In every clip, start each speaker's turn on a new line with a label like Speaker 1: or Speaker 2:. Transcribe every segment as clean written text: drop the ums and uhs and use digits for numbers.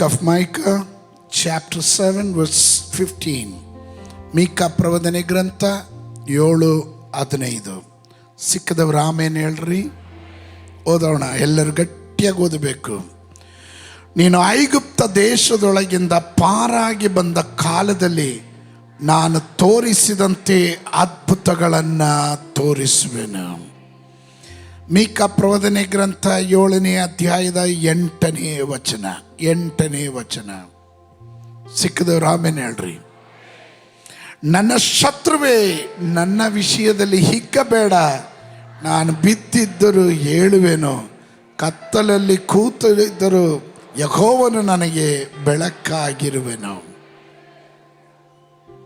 Speaker 1: of Micah, chapter 7, verse 15. Micah ಪ್ರವಾದನೆ ಗ್ರಂಥ 7:15. ಸಿಕ್ಕದವ್ರು ಆಮೇನ್ ಹೇಳ್ರಿ. ಓದೋಣ, ಎಲ್ಲರೂ ಗಟ್ಟಿಯಾಗಿ ಓದಬೇಕು. ನೀನು ಐಗುಪ್ತ ದೇಶದೊಳಗಿಂದ ಪಾರಾಗಿ ಬಂದ ಕಾಲದಲ್ಲಿ ನಾನು ತೋರಿಸಿದಂತೆ ಅದ್ಭುತಗಳನ್ನು ತೋರಿಸುವೆನು. ಮೀಕಾ ಪ್ರವಾದನೆ ಗ್ರಂಥ 7ನೇ ಅಧ್ಯಾಯದ 8ನೇ ವಚನ. ಸಿಕ್ಕದವ್ರು ಆಮೇಲೆ ಹೇಳ್ರಿ. ನನ್ನ ಶತ್ರುವೇ, ನನ್ನ ವಿಷಯದಲ್ಲಿ ಹಿಗ್ಗಬೇಡ. ನಾನು ಬಿದ್ದಿದ್ದರೂ ಏಳುವೆನು, ಕತ್ತಲಲ್ಲಿ ಕೂತಲಿದ್ದರೂ ಯೆಹೋವನು ನನಗೆ ಬೆಳಕಾಗಿರುವೆನು.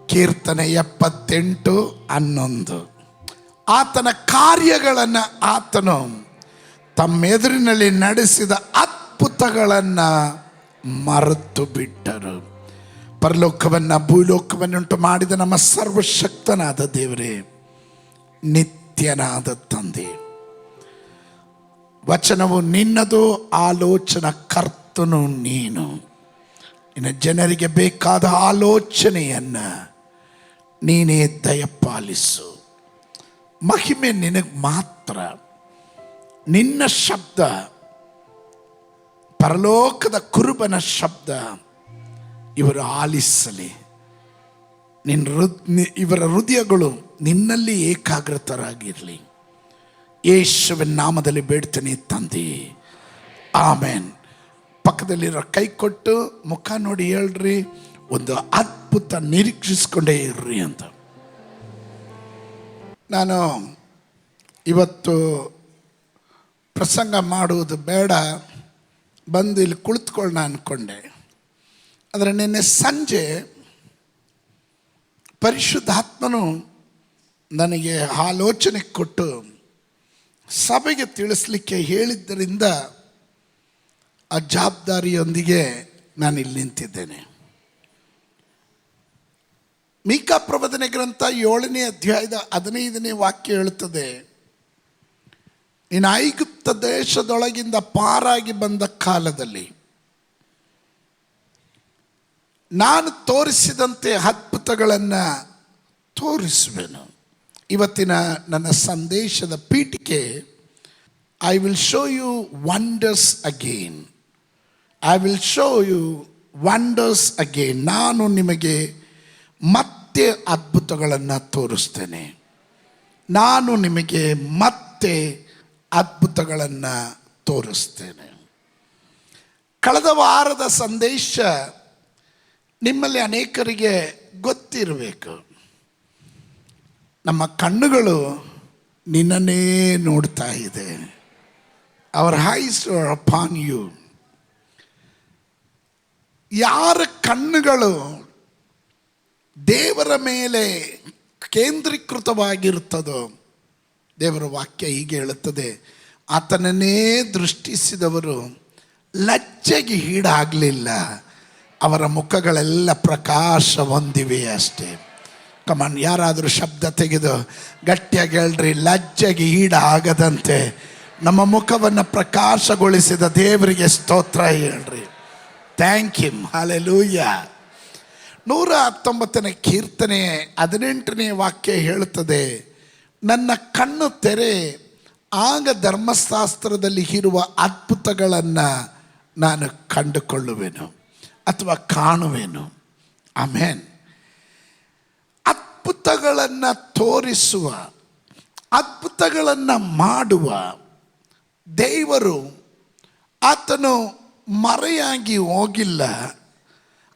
Speaker 1: ಕೀರ್ತನೆ 78:11. ಆತನ ಕಾರ್ಯಗಳನ್ನು ಆತನು ತಮ್ಮೆದುರಿನಲ್ಲಿ ನಡೆಸಿದ ಅದ್ಭುತಗಳನ್ನು ಮರೆತು ಬಿಟ್ಟರು. ಪರಲೋಕವನ್ನು ಭೂಲೋಕವನ್ನುಂಟು ಮಾಡಿದ ನಮ್ಮ ಸರ್ವಶಕ್ತನಾದ ದೇವರೇ, ನಿತ್ಯನಾದ ತಂದೆ, ವಚನವು ನಿನ್ನದು, ಆಲೋಚನಾ ಕರ್ತನು ನೀನು. ನಿನ್ನ ಜನರಿಗೆ ಬೇಕಾದ ಆಲೋಚನೆಯನ್ನು ನೀನೇ ದಯಪಾಲಿಸು. ಮಹಿಮೆ ನಿನಗೆ ಮಾತ್ರ. ನಿನ್ನ ಶಬ್ದ, ಪರಲೋಕದ ಕುರುಬನ ಶಬ್ದ ಇವರು ಆಲಿಸಲಿ. ಇವರ ಹೃದಯಗಳು ನಿನ್ನಲ್ಲಿ ಏಕಾಗ್ರತರಾಗಿರಲಿ. ಯೇಸುವಿನ ನಾಮದಲ್ಲಿ ಬೇಡ್ತೇನೆ ತಂದೆ, ಆಮೇನ್. ಪಕ್ಕದಲ್ಲಿರೋ ಕೈ ಕೊಟ್ಟು ಮುಖ ನೋಡಿ ಹೇಳ್ರಿ, ಒಂದು ಅದ್ಭುತ ನಿರೀಕ್ಷಿಸ್ಕೊಂಡೇ ಇರ್ರಿ ಅಂತ. ನಾನು ಇವತ್ತು ಪ್ರಸಂಗ ಮಾಡುವುದು ಬೇಡ, ಬಂದು ಇಲ್ಲಿ ಕುಳಿತುಕೊಳ್ಳೋಣ ಅಂದ್ಕೊಂಡೆ. ಆದರೆ ನಿನ್ನೆ ಸಂಜೆ ಪರಿಶುದ್ಧಾತ್ಮನು ನನಗೆ ಆಲೋಚನೆ ಕೊಟ್ಟು ಸಭೆಗೆ ತಿಳಿಸ್ಲಿಕ್ಕೆ ಹೇಳಿದ್ದರಿಂದ ಆ ಜವಾಬ್ದಾರಿಯೊಂದಿಗೆ ನಾನು ಇಲ್ಲಿ ನಿಂತಿದ್ದೇನೆ. ಮೀಕಾ ಪ್ರವಾದನೆ ಗ್ರಂಥ 7ನೇ ಅಧ್ಯಾಯದ 15ನೇ ವಾಕ್ಯ ಹೇಳುತ್ತದೆ, ನೀನು ಐಗುಪ್ತ ದೇಶದೊಳಗಿಂದ ಪಾರಾಗಿ ಬಂದ ಕಾಲದಲ್ಲಿ ನಾನು ತೋರಿಸಿದಂತೆ ಅದ್ಭುತಗಳನ್ನು ತೋರಿಸುವೆನು. ಇವತ್ತಿನ ನನ್ನ ಸಂದೇಶದ ಪೀಠಿಕೆ, I will show you wonders again. I will show you wonders again. ನಾನು ನಿಮಗೆ ಮತ್ತೆ ಅದ್ಭುತಗಳನ್ನು ತೋರಿಸ್ತೇನೆ. ನಾನು ನಿಮಗೆ ಮತ್ತೆ ಅದ್ಭುತಗಳನ್ನು ತೋರಿಸ್ತೇನೆ. ಕಳೆದ ವಾರದ ಸಂದೇಶ ನಿಮ್ಮಲ್ಲಿ ಅನೇಕರಿಗೆ ಗೊತ್ತಿರಬೇಕು. ನಮ್ಮ ಕಣ್ಣುಗಳು ನಿನ್ನನ್ನೇ ನೋಡ್ತಾ ಇದೆ. Our eyes are upon you. ಯಾರ ಕಣ್ಣುಗಳು ದೇವರ ಮೇಲೆ ಕೇಂದ್ರೀಕೃತವಾಗಿರುತ್ತದೋ, ದೇವರ ವಾಕ್ಯ ಹೀಗೆ ಹೇಳುತ್ತದೆ, ಆತನನ್ನೇ ದೃಷ್ಟಿಸಿದವರು ಲಜ್ಜೆಗೆ ಈಡಾಗಲಿಲ್ಲ, ಅವರ ಮುಖಗಳೆಲ್ಲ ಪ್ರಕಾಶ ಹೊಂದಿವೆ ಅಷ್ಟೇ. ಕಮಾನ್, ಯಾರಾದರೂ ಶಬ್ದ ತೆಗೆದು ಗಟ್ಟಿಯಾಗಿ ಹೇಳ್ರಿ, ಲಜ್ಜೆಗೆ ಈಡಾಗದಂತೆ ನಮ್ಮ ಮುಖವನ್ನು ಪ್ರಕಾಶಗೊಳಿಸಿದ ದೇವರಿಗೆ ಸ್ತೋತ್ರ ಹೇಳ್ರಿ. Thank you, hallelujah. 119ನೇ ಕೀರ್ತನೆ 18ನೇ ವಾಕ್ಯ ಹೇಳುತ್ತದೆ, ನನ್ನ ಕಣ್ಣು ತೆರೆ, ಆಗ ಧರ್ಮಶಾಸ್ತ್ರದಲ್ಲಿ ಇರುವ ಅದ್ಭುತಗಳನ್ನು ನಾನು ಕಂಡುಕೊಳ್ಳುವೆನು ಅಥವಾ ಕಾಣುವೆನು. ಆಮೇನ್. ಅದ್ಭುತಗಳನ್ನು ತೋರಿಸುವ, ಅದ್ಭುತಗಳನ್ನು ಮಾಡುವ ದೇವರು, ಆತನು ಮರೆಯಾಗಿ ಹೋಗಿಲ್ಲ.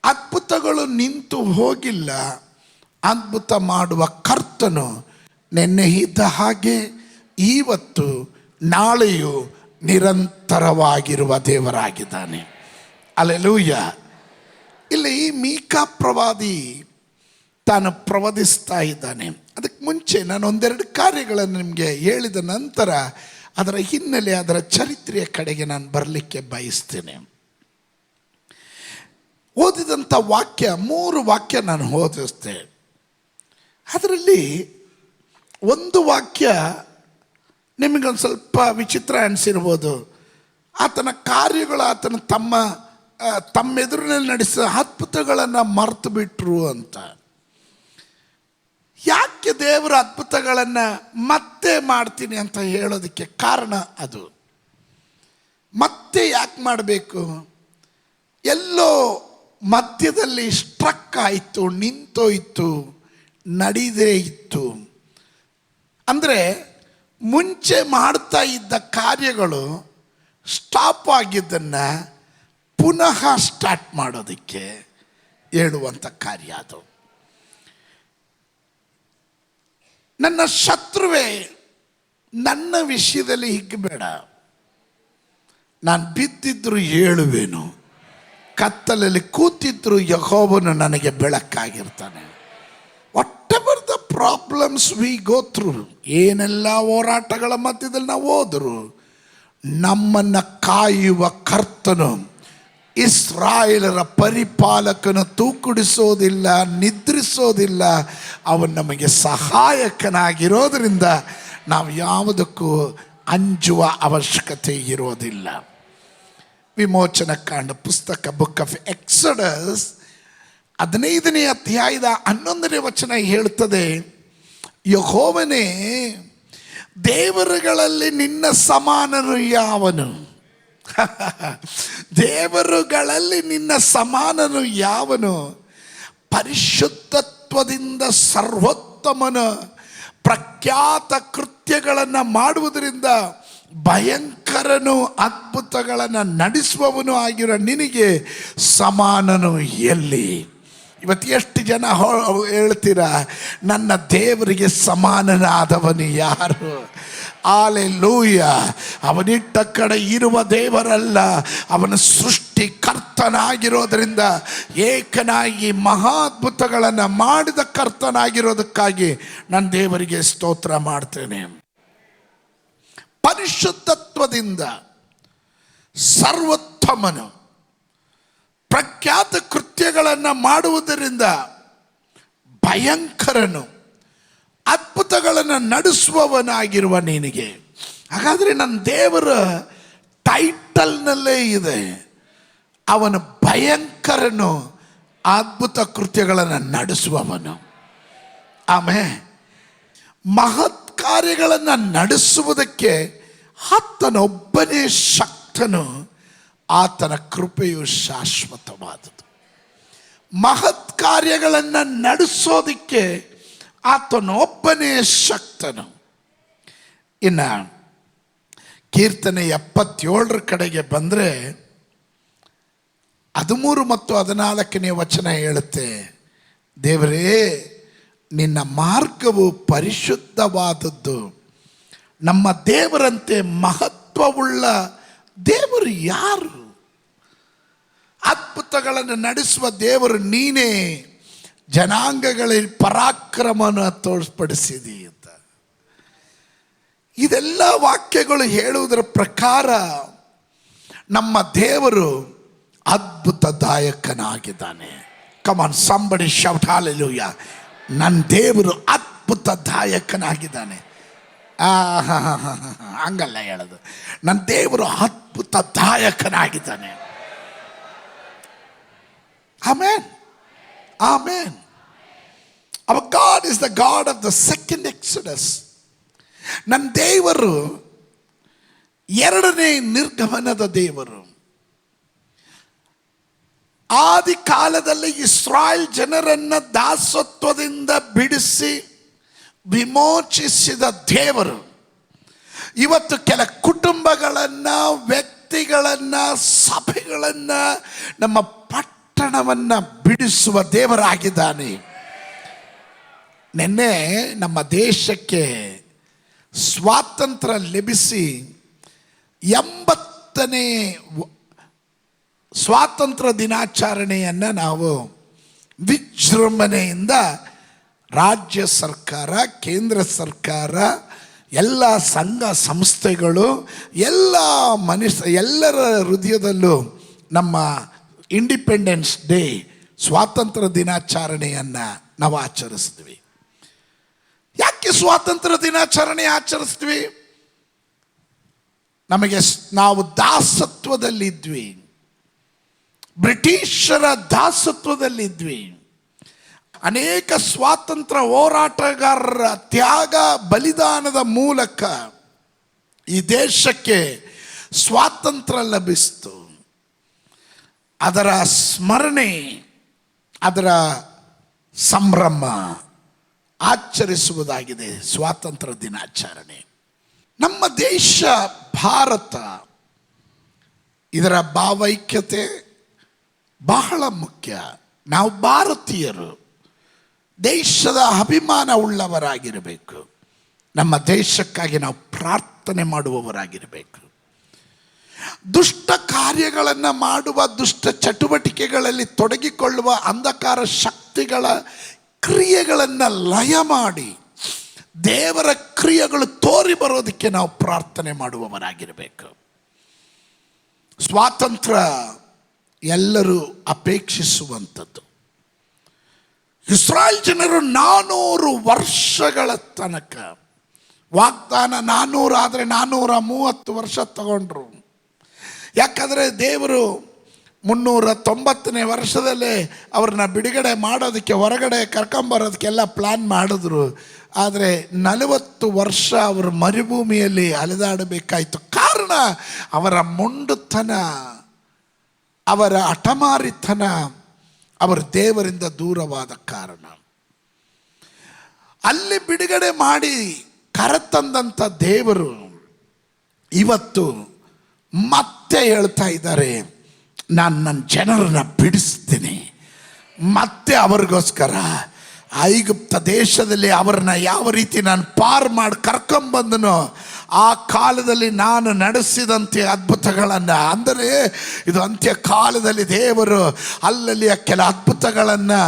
Speaker 1: ಅದ್ಭುತಗಳು ನಿಂತು ಹೋಗಿಲ್ಲ. ಅದ್ಭುತ ಮಾಡುವ ಕರ್ತನು ನೆನ್ನೆ ಇದ್ದ ಹಾಗೆ ಇವತ್ತು ನಾಳೆಯೂ ನಿರಂತರವಾಗಿರುವ ದೇವರಾಗಿದ್ದಾನೆ. ಹಲ್ಲೆಲೂಯಾ. ಇಲ್ಲಿ ಮೀಕಾ ಪ್ರವಾದಿ ತಾನು ಪ್ರವಾದಿಸ್ತಾ ಇದ್ದಾನೆ. ಅದಕ್ಕೆ ಮುಂಚೆ ನಾನು ಒಂದೆರಡು ಕಾರ್ಯಗಳನ್ನು ನಿಮಗೆ ಹೇಳಿದ ನಂತರ ಅದರ ಹಿನ್ನೆಲೆ, ಅದರ ಚರಿತ್ರೆಯ ಕಡೆಗೆ ನಾನು ಬರಲಿಕ್ಕೆ ಬಯಸ್ತೇನೆ. ಓದಿದಂಥ ವಾಕ್ಯ, 3 ವಾಕ್ಯ ನಾನು ಓದಿಸ್ತೆ. ಅದರಲ್ಲಿ ಒಂದು ವಾಕ್ಯ ನಿಮಗೊಂದು ಸ್ವಲ್ಪ ವಿಚಿತ್ರ ಅನಿಸಿರ್ಬೋದು. ಆತನ ಕಾರ್ಯಗಳು, ಆತನ ತಮ್ಮ ತಮ್ಮೆದುರಿನಲ್ಲಿ ನಡೆಸಿದ ಅದ್ಭುತಗಳನ್ನು ಮರೆತು ಬಿಟ್ರು ಅಂತ. ಯಾಕೆ ದೇವರ ಅದ್ಭುತಗಳನ್ನು ಮತ್ತೆ ಮಾಡ್ತೀನಿ ಅಂತ ಹೇಳೋದಕ್ಕೆ ಕಾರಣ ಅದು. ಮತ್ತೆ ಯಾಕೆ ಮಾಡಬೇಕು? ಎಲ್ಲೋ ಮಧ್ಯದಲ್ಲಿ ಸ್ಟ್ರಕ್ ಆಯಿತು, ನಿಂತೋಯ್ತು, ನಡೀದೇ ಇತ್ತು. ಅಂದರೆ ಮುಂಚೆ ಮಾಡ್ತಾ ಇದ್ದ ಕಾರ್ಯಗಳು ಸ್ಟಾಪ್ ಆಗಿದ್ದನ್ನು ಪುನಃ ಸ್ಟಾರ್ಟ್ ಮಾಡೋದಕ್ಕೆ ಹೇಳುವಂಥ ಕಾರ್ಯ ಅದು. ನನ್ನ ಶತ್ರುವೇ, ನನ್ನ ವಿಷಯದಲ್ಲಿ ಹಿಗ್ಗಬೇಡ. ನಾನು ಬಿದ್ದಿದ್ರು ಏಳುವೆನು, ಕತ್ತಲಲ್ಲಿ ಕೂತಿದ್ರು ಯೆಹೋವನು ನನಗೆ ಬೆಳಕಾಗಿರ್ತಾನೆ. Whatever the problems we go through, ಏನೆಲ್ಲ ಹೋರಾಟಗಳ ಮಧ್ಯದಲ್ಲಿ ನಾವು ಹೋದರು, ನಮ್ಮನ್ನು ಕಾಯುವ ಕರ್ತನು, ಇಸ್ರಾಯೇಲರ ಪರಿಪಾಲಕನು ತೂಕುಡಿಸೋದಿಲ್ಲ, ನಿದ್ರಿಸೋದಿಲ್ಲ. ಅವನು ನಮಗೆ ಸಹಾಯಕನಾಗಿರೋದರಿಂದ ನಾವು ಯಾವುದಕ್ಕೂ ಅಂಜುವ ಅವಶ್ಯಕತೆ ಇರೋದಿಲ್ಲ. ವಿಮೋಚನ ಕಾಂಡ ಪುಸ್ತಕ, ಬುಕ್ ಆಫ್ ಎಕ್ಸಡಸ್ 15ನೇ ಅಧ್ಯಾಯದ 11ನೇ ವಚನ ಹೇಳ್ತದೆ, ಯೆಹೋವನೇ, ದೇವರುಗಳಲ್ಲಿ ನಿನ್ನ ಸಮಾನನು ಯಾವನು? ದೇವರುಗಳಲ್ಲಿ ನಿನ್ನ ಸಮಾನನು ಯಾವನು? ಪರಿಶುದ್ಧತ್ವದಿಂದ ಸರ್ವೋತ್ತಮನು, ಪ್ರಖ್ಯಾತ ಕೃತ್ಯಗಳನ್ನು ಮಾಡುವುದರಿಂದ ಭಯಂಕರನು, ಅದ್ಭುತಗಳನ್ನು ನಡೆಸುವವನು ಆಗಿರೋ ನಿನಗೆ ಸಮಾನನು ಎಲ್ಲಿ? ಇವತ್ತು ಎಷ್ಟು ಜನ ಹೇಳ್ತೀರಾ, ನನ್ನ ದೇವರಿಗೆ ಸಮಾನನಾದವನು ಯಾರು? ಹಲ್ಲೆಲೂಯಾ. ಅವನಿಟ್ಟ ಕಡೆ ಇರುವ ದೇವರಲ್ಲ, ಅವನ ಸೃಷ್ಟಿಕರ್ತನಾಗಿರೋದರಿಂದ, ಏಕನಾಗಿ ಮಹಾದ್ಭುತಗಳನ್ನು ಮಾಡಿದ ಕರ್ತನಾಗಿರೋದಕ್ಕಾಗಿ ನನ್ನ ದೇವರಿಗೆ ಸ್ತೋತ್ರ ಮಾಡ್ತೇನೆ. ಪರಿಶುದ್ಧತ್ವದಿಂದ ಸರ್ವೋತ್ತಮನು, ಪ್ರಖ್ಯಾತ ಕೃತ್ಯಗಳನ್ನು ಮಾಡುವುದರಿಂದ ಭಯಂಕರನು, ಅದ್ಭುತಗಳನ್ನು ನಡೆಸುವವನಾಗಿರುವ ನಿನಗೆ. ಹಾಗಾದರೆ ನನ್ನ ದೇವರ ಟೈಟಲ್ನಲ್ಲೇ ಇದೆ, ಅವನು ಭಯಂಕರನು, ಅದ್ಭುತ ಕೃತ್ಯಗಳನ್ನು ನಡೆಸುವವನು. ಆಮೇಲೆ ಮಹತ್ ಕಾರ್ಯಗಳನ್ನು ನಡೆಸುವುದಕ್ಕೆ ಆತನೊಬ್ಬನೇ ಶಕ್ತನು, ಆತನ ಕೃಪೆಯು ಶಾಶ್ವತವಾದದ್ದು. ಮಹತ್ ಕಾರ್ಯಗಳನ್ನು ನಡೆಸೋದಕ್ಕೆ ಆತನೊಬ್ಬನೇ ಶಕ್ತನು. ಇನ್ನು ಕೀರ್ತನೆ 77 ಕಡೆಗೆ ಬಂದರೆ 13 ಮತ್ತು 14ನೇ ವಚನ ಹೇಳುತ್ತೆ, ದೇವರೇ, ನಿನ್ನ ಮಾರ್ಗವು ಪರಿಶುದ್ಧವಾದದ್ದು. ನಮ್ಮ ದೇವರಂತೆ ಮಹತ್ವವುಳ್ಳ ದೇವರು ಯಾರು? ಅದ್ಭುತಗಳನ್ನು ನಡೆಸುವ ದೇವರು ನೀನೇ, ಜನಾಂಗಗಳಲ್ಲಿ ಪರಾಕ್ರಮನ ತೋರ್ಪಡಿಸಿದಿ ಅಂತ. ಇದೆಲ್ಲ ವಾಕ್ಯಗಳು ಹೇಳುವುದರ ಪ್ರಕಾರ ನಮ್ಮ ದೇವರು ಅದ್ಭುತದಾಯಕನಾಗಿದ್ದಾನೆ. Come on, somebody shout hallelujah. ನನ್ನ ದೇವರು ಅದ್ಭುತದಾಯಕನಾಗಿದ್ದಾನೆ. ಹಂಗಲ್ಲ ಹೇಳೋದು, ನನ್ನ ದೇವರು ಅದ್ಭುತದಾಯಕನಾಗಿದ್ದಾನೆ. Amen, amen. Our God is the God of the second Exodus. ನನ್ನ ದೇವರು ಎರಡನೇ ನಿರ್ಗಮನದ ದೇವರು. ಆದಿ ಕಾಲದಲ್ಲಿ ಇಸ್ರಾಯೇಲ್ ಜನರನ್ನು ದಾಸತ್ವದಿಂದ ಬಿಡಿಸಿ ವಿಮೋಚಿಸಿದ ದೇವರು ಇವತ್ತು ಕೆಲ ಕುಟುಂಬಗಳನ್ನು, ವ್ಯಕ್ತಿಗಳನ್ನು, ಸಭೆಗಳನ್ನು, ನಮ್ಮ ಪಟ್ಟಣವನ್ನು ಬಿಡಿಸುವ ದೇವರಾಗಿದ್ದಾನೆ. ನಿನ್ನೆ ನಮ್ಮ ದೇಶಕ್ಕೆ ಸ್ವಾತಂತ್ರ್ಯ ಲಭಿಸಿ 80ನೇ ಸ್ವಾತಂತ್ರ್ಯ ದಿನಾಚರಣೆಯನ್ನು ನಾವು ವಿಜೃಂಭಣೆಯಿಂದ ರಾಜ್ಯ ಸರ್ಕಾರ, ಕೇಂದ್ರ ಸರ್ಕಾರ, ಎಲ್ಲ ಸಂಘ ಸಂಸ್ಥೆಗಳು, ಎಲ್ಲರ ಹೃದಯದಲ್ಲೂ ನಮ್ಮ ಇಂಡಿಪೆಂಡೆನ್ಸ್ ಡೇ, ಸ್ವಾತಂತ್ರ್ಯ ದಿನಾಚರಣೆಯನ್ನು ನಾವು ಆಚರಿಸ್ತೀವಿ. ಯಾಕೆ ಸ್ವಾತಂತ್ರ್ಯ ದಿನಾಚರಣೆ ಆಚರಿಸ್ತೀವಿ? ನಾವು ದಾಸತ್ವದಲ್ಲಿದ್ವಿ. ಬ್ರಿಟಿಷರ ದಾಸತ್ವದಲ್ಲಿದ್ವಿ. ಅನೇಕ ಸ್ವಾತಂತ್ರ್ಯ ಹೋರಾಟಗಾರರ ತ್ಯಾಗ ಬಲಿದಾನದ ಮೂಲಕ ಈ ದೇಶಕ್ಕೆ ಸ್ವಾತಂತ್ರ್ಯ ಲಭಿಸಿತು. ಅದರ ಸ್ಮರಣೆ, ಅದರ ಸಂಭ್ರಮ ಆಚರಿಸುವುದಾಗಿದೆ ಸ್ವಾತಂತ್ರ್ಯ ದಿನಾಚರಣೆ. ನಮ್ಮ ದೇಶ ಭಾರತ, ಇದರ ಭಾವೈಕ್ಯತೆ ಬಹಳ ಮುಖ್ಯ. ನಾವು ಭಾರತೀಯರು ದೇಶದ ಅಭಿಮಾನ ಉಳ್ಳವರಾಗಿರಬೇಕು. ನಮ್ಮ ದೇಶಕ್ಕಾಗಿ ನಾವು ಪ್ರಾರ್ಥನೆ ಮಾಡುವವರಾಗಿರಬೇಕು. ದುಷ್ಟ ಕಾರ್ಯಗಳನ್ನು ಮಾಡುವ, ದುಷ್ಟ ಚಟುವಟಿಕೆಗಳಲ್ಲಿ ತೊಡಗಿಕೊಳ್ಳುವ ಅಂಧಕಾರ ಶಕ್ತಿಗಳ ಕ್ರಿಯೆಗಳನ್ನು ಲಯ ಮಾಡಿ ದೇವರ ಕ್ರಿಯೆಗಳು ತೋರಿ ಬರೋದಕ್ಕೆ ನಾವು ಪ್ರಾರ್ಥನೆ ಮಾಡುವವರಾಗಿರಬೇಕು. ಸ್ವಾತಂತ್ರ್ಯ ಎಲ್ಲರೂ ಅಪೇಕ್ಷಿಸುವಂಥದ್ದು. ಇಸ್ರಾಯೇಲ್ ಜನರು 400 ವರ್ಷಗಳ ತನಕ ವಾಗ್ದಾನ 400 ಆದರೆ 430 ವರ್ಷ ತಗೊಂಡ್ರು. ಯಾಕಂದರೆ ದೇವರು 390ನೇ ವರ್ಷದಲ್ಲೇ ಅವ್ರನ್ನ ಬಿಡುಗಡೆ ಮಾಡೋದಕ್ಕೆ, ಹೊರಗಡೆ ಕರ್ಕೊಂಬರೋದಕ್ಕೆಲ್ಲ ಪ್ಲ್ಯಾನ್ ಮಾಡಿದ್ರು. ಆದರೆ 40 ವರ್ಷ ಅವರು ಮರುಭೂಮಿಯಲ್ಲಿ ಅಲೆದಾಡಬೇಕಾಯಿತು. ಕಾರಣ ಅವರ ಮೊಂಡುತನ, ಅವರ ಹಠಮಾರಿತನ, ಅವರ ದೇವರಿಂದ ದೂರವಾದ ಕಾರಣ. ಅಲ್ಲಿ ಬಿಡುಗಡೆ ಮಾಡಿ ಕರೆತಂದಂಥ ದೇವರು ಇವತ್ತು ಮತ್ತೆ ಹೇಳ್ತಾ ಇದ್ದಾರೆ, ನಾನು ನನ್ನ ಜನರನ್ನ ಬಿಡಿಸ್ತೀನಿ. ಮತ್ತೆ ಅವ್ರಿಗೋಸ್ಕರ ಐಗುಪ್ತ ದೇಶದಲ್ಲಿ ಅವರನ್ನ ಯಾವ ರೀತಿ ನಾನು ಪಾರು ಮಾಡಿ ಕರ್ಕೊಂಬಂದನೋ ಆ ಕಾಲದಲ್ಲಿ ನಾನು ನಡೆಸಿದಂತೆ ಅದ್ಭುತಗಳನ್ನು, ಅಂದರೆ ಇದು ಅಂತ್ಯ ಕಾಲದಲ್ಲಿ ದೇವರು ಅಲ್ಲಲ್ಲಿಯ ಕೆಲ ಅದ್ಭುತಗಳನ್ನು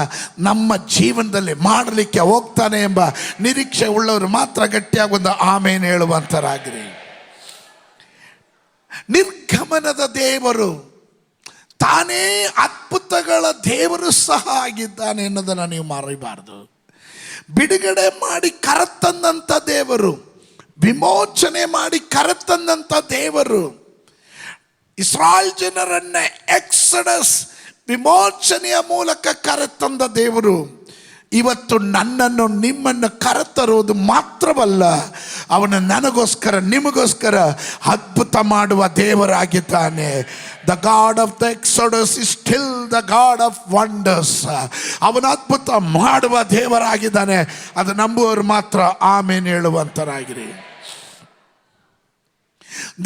Speaker 1: ನಮ್ಮ ಜೀವನದಲ್ಲಿ ಮಾಡಲಿಕ್ಕೆ ಹೋಗ್ತಾನೆ ಎಂಬ ನಿರೀಕ್ಷೆ ಉಳ್ಳವರು ಮಾತ್ರ ಗಟ್ಟಿಯಾಗಿ ಒಂದು ಆಮೇನ್ ಹೇಳುವಂತರಾಗಿರಿ. ನಿರ್ಗಮನದ ದೇವರು ತಾನೇ ಅದ್ಭುತಗಳ ದೇವರು ಸಹ ಆಗಿದ್ದಾನೆ ಅನ್ನೋದನ್ನು ನೀವು ಮರೆಯಬಾರದು. ಬಿಡುಗಡೆ ಮಾಡಿ ಕರೆತಂದಂಥ ದೇವರು, ವಿಮೋಚನೆ ಮಾಡಿ ಕರೆತಂದಂಥ ದೇವರು, ಇಸ್ರಾಯೇಲ್ ಜನರನ್ನ ಎಕ್ಸಡಸ್ ವಿಮೋಚನೆಯ ಮೂಲಕ ಕರೆತಂದ ದೇವರು ಇವತ್ತು ನನ್ನನ್ನು ನಿಮ್ಮನ್ನು ಕರೆತರುವುದು ಮಾತ್ರವಲ್ಲ, ಅವನು ನನಗೋಸ್ಕರ ನಿಮಗೋಸ್ಕರ ಅದ್ಭುತ ಮಾಡುವ ದೇವರಾಗಿದ್ದಾನೆ. The God of the Exodus is still the God of wonders. ಅವನು ಅದ್ಭುತ ಮಾಡುವ ದೇವರಾಗಿದ್ದಾನೆ. ಅದು ನಂಬುವವರು ಮಾತ್ರ ಆಮೇನ್ ಹೇಳುವಂತರಾಗಿರಿ.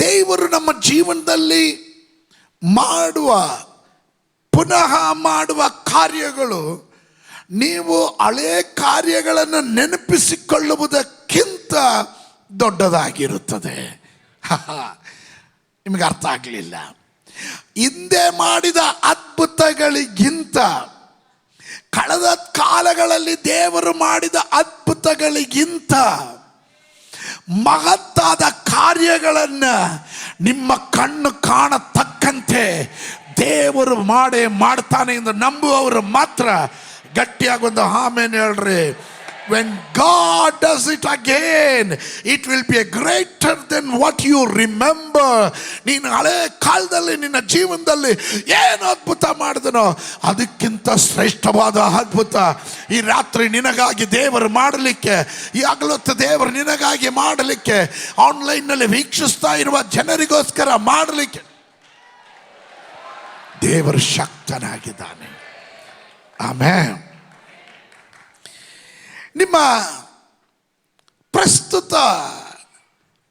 Speaker 1: ದೇವರು ನಮ್ಮ ಜೀವನದಲ್ಲಿ ಮಾಡುವ, ಪುನಃ ಮಾಡುವ ಕಾರ್ಯಗಳು ನೀವು ಹಳೆ ಕಾರ್ಯಗಳನ್ನು ನೆನಪಿಸಿಕೊಳ್ಳುವುದಕ್ಕಿಂತ ದೊಡ್ಡದಾಗಿರುತ್ತದೆ. ನಿಮಗೆ ಅರ್ಥ ಆಗಲಿಲ್ಲ. ಹಿಂದೆ ಮಾಡಿದ ಅದ್ಭುತಗಳಿಗಿಂತ, ಕಳೆದ ಕಾಲಗಳಲ್ಲಿ ದೇವರು ಮಾಡಿದ ಅದ್ಭುತಗಳಿಗಿಂತ ಮಹತ್ತಾದ ಕಾರ್ಯಗಳನ್ನು ನಿಮ್ಮ ಕಣ್ಣು ಕಾಣತಕ್ಕಂತೆ ದೇವರು ಮಾಡ್ತಾನೆ ಎಂದು ನಂಬುವವರು ಮಾತ್ರ ಗಟ್ಟಿಯಾಗೊಂದು ಆಮೇನ್ ಹೇಳ್ರಿ. When God does it again, it will be a greater than what you remember. ನೀನು ಹಳೆ ಕಾಲದಲ್ಲಿ ನಿನ್ನ ಜೀವನದಲ್ಲಿ ಏನು ಅದ್ಭುತ ಮಾಡಿದನೋ ಅದಕ್ಕಿಂತ ಶ್ರೇಷ್ಠವಾದ ಅದ್ಭುತ ಈ ರಾತ್ರಿ ನಿನಗಾಗಿ ದೇವರು ಮಾಡಲಿಕ್ಕೆ, ಈ ಹಗಲೊತ್ತು ದೇವರು ನಿನಗಾಗಿ ಮಾಡಲಿಕ್ಕೆ, ಆನ್ಲೈನ್ನಲ್ಲಿ ವೀಕ್ಷಿಸ್ತಾ ಇರುವ ಜನರಿಗೋಸ್ಕರ ಮಾಡಲಿಕ್ಕೆ ದೇವರು ಶಕ್ತನಾಗಿದ್ದಾನೆ. ಆಮೆನ್. ನಿಮ್ಮ ಪ್ರಸ್ತುತ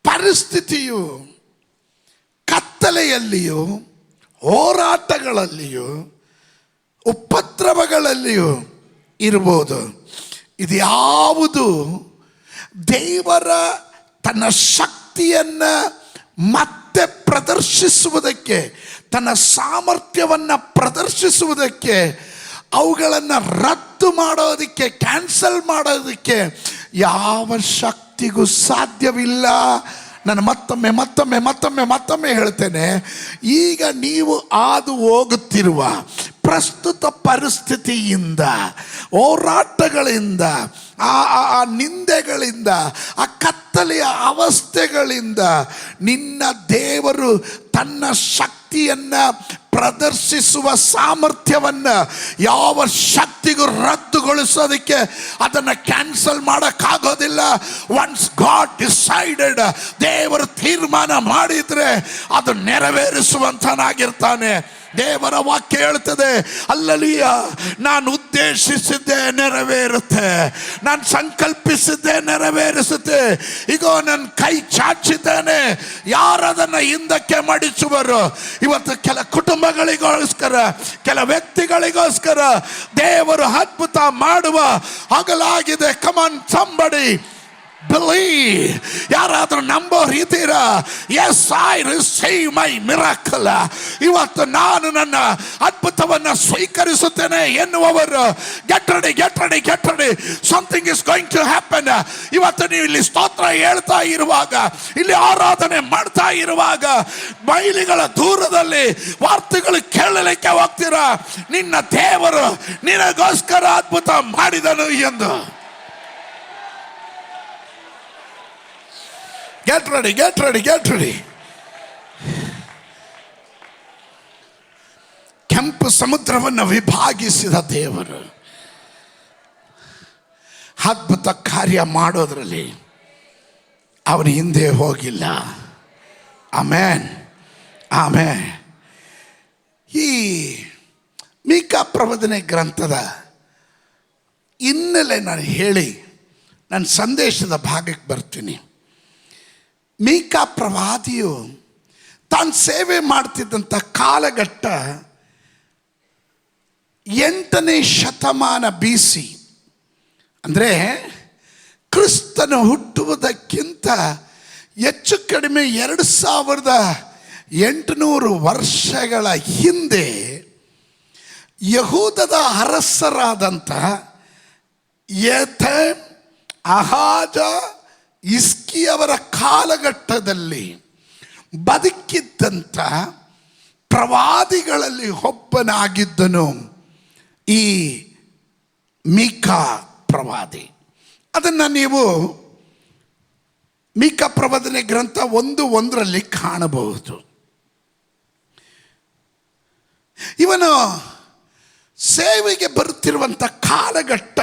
Speaker 1: ಪರಿಸ್ಥಿತಿಯು ಕತ್ತಲೆಯಲ್ಲಿಯೂ, ಹೋರಾಟಗಳಲ್ಲಿಯೂ, ಉಪದ್ರವಗಳಲ್ಲಿಯೂ ಇರ್ಬೋದು. ಇದು ಯಾವುದು ದೇವರ ತನ್ನ ಶಕ್ತಿಯನ್ನು ಮತ್ತೆ ಪ್ರದರ್ಶಿಸುವುದಕ್ಕೆ, ತನ್ನ ಸಾಮರ್ಥ್ಯವನ್ನು ಪ್ರದರ್ಶಿಸುವುದಕ್ಕೆ, ಅವುಗಳನ್ನು ರದ್ದು ಮಾಡೋದಕ್ಕೆ, ಕ್ಯಾನ್ಸಲ್ ಮಾಡೋದಕ್ಕೆ ಯಾವ ಶಕ್ತಿಗೂ ಸಾಧ್ಯವಿಲ್ಲ. ನಾನು ಮತ್ತೊಮ್ಮೆ ಹೇಳ್ತೇನೆ. ಈಗ ನೀವು ಹಾದು ಹೋಗುತ್ತಿರುವ ಪ್ರಸ್ತುತ ಪರಿಸ್ಥಿತಿಯಿಂದ, ಹೋರಾಟಗಳಿಂದ, ಆ ನಿಂದೆಗಳಿಂದ, ಆ ಕತ್ತಲೆಯ ಅವಸ್ಥೆಗಳಿಂದ ನಿನ್ನ ದೇವರು ತನ್ನ ಶಕ್ತಿಯನ್ನ ಪ್ರದರ್ಶಿಸುವ ಸಾಮರ್ಥ್ಯವನ್ನ ಯಾವ ಶಕ್ತಿಗೂ ರದ್ದುಗೊಳಿಸೋದಕ್ಕೆ ಅದನ್ನು ಕ್ಯಾನ್ಸಲ್ ಮಾಡೋಕ್ಕಾಗೋದಿಲ್ಲ. ಒನ್ಸ್ ಗಾಡ್ ಡಿಸೈಡೆಡ್, ದೇವರು ತೀರ್ಮಾನ ಮಾಡಿದ್ರೆ ಅದು ನೆರವೇರಿಸುವಂತನಾಗಿರ್ತಾನೆ. ದೇವರ ವಾಕ್ಯ ಹೇಳ್ತದೆ, ಅಲ್ಲಲಿಯ ನಾನು ಉದ್ದೇಶಿಸಿದ್ದೆ ನೆರವೇರುತ್ತೆ, ನಾನು ಸಂಕಲ್ಪಿಸಿದ್ದೆ ನೆರವೇರಿಸುತ್ತೆ. ಈಗ ನನ್ನ ಕೈ ಚಾಚಿದ್ದೇನೆ, ಯಾರದನ್ನು ಹಿಂದಕ್ಕೆ ಮಡಿಸುವರು? ಇವತ್ತು ಕೆಲ ಕುಟುಂಬಗಳಿಗೋಸ್ಕರ, ಕೆಲ ವ್ಯಕ್ತಿಗಳಿಗೋಸ್ಕರ ದೇವರು ಅದ್ಭುತ ಮಾಡುವ ಹಗಲಾಗಿದೆ. ಕಮಾನ್ ಸಂಬಡಿ believe. ಯಾರಾದರೂ ನಂಬೋರಿದ್ದೀರಾ? Yes, I receive my miracle. ಇವತ್ತು ನಾನು ನನ್ನ ಅದ್ಭುತವನ್ನು ಸ್ವೀಕರಿಸುತ್ತೇನೆ ಎನ್ನುವವರು get ready, get ready, get ready. Something is going to happen. ಇವತ್ತು ನೀವು ಇಲ್ಲಿ ಸ್ತೋತ್ರ ಹೇಳ್ತಾ ಇರುವಾಗ, ಇಲ್ಲಿ ಆರಾಧನೆ ಮಾಡ್ತಾ ಇರುವಾಗ, ಮೈಲಿಗಳ ದೂರದಲ್ಲಿ ವಾರ್ತೆಗಳು ಕೇಳಲಿಕ್ಕೆ ಹೋಗ್ತೀರಾ, ನಿನ್ನ ದೇವರು ನಿನಗೋಸ್ಕರ ಅದ್ಭುತ ಮಾಡಿದನು ಎಂದು. Get ready, get ready, get ready. ಕೆಂಪು ಸಮುದ್ರವನ್ನು ವಿಭಾಗಿಸಿದ ದೇವರು ಅದ್ಭುತ ಕಾರ್ಯ ಮಾಡೋದ್ರಲ್ಲಿ ಅವನು ಹಿಂದೆ ಹೋಗಿಲ್ಲ. Amen, amen. ಈ ಮೀಕಾ ಪ್ರವಾದನೆ ಗ್ರಂಥದ ಹಿನ್ನೆಲೆ ನಾನು ಹೇಳಿ ನನ್ನ ಸಂದೇಶದ ಭಾಗಕ್ಕೆ ಬರ್ತೀನಿ. ಮೀಕಾ ಪ್ರವಾದಿಯು ತಾನು ಸೇವೆ ಮಾಡ್ತಿದ್ದಂಥ ಕಾಲಘಟ್ಟ 8ನೇ ಶತಮಾನ BC, ಅಂದರೆ ಕ್ರಿಸ್ತನು ಹುಟ್ಟುವುದಕ್ಕಿಂತ ಹೆಚ್ಚು ಕಡಿಮೆ 2800 ವರ್ಷಗಳ ಹಿಂದೆ ಯಹೂದದ ಅರಸರಾದಂಥ ಯೆಥೆಮ್, ಆಹಾಜ, ಹಿಸ್ಕಿಯವರ ಕಾಲಘಟ್ಟದಲ್ಲಿ ಬದುಕಿದ್ದಂಥ ಪ್ರವಾದಿಗಳಲ್ಲಿ ಒಬ್ಬನಾಗಿದ್ದನು ಈ ಮೀಕಾ ಪ್ರವಾದಿ. ಅದನ್ನು ನೀವು ಮೀಕಾ ಪ್ರವಾದನೆ ಗ್ರಂಥ 1:1 ಕಾಣಬಹುದು. ಇವನು ಸೇವೆಗೆ ಬರುತ್ತಿರುವಂಥ ಕಾಲಘಟ್ಟ,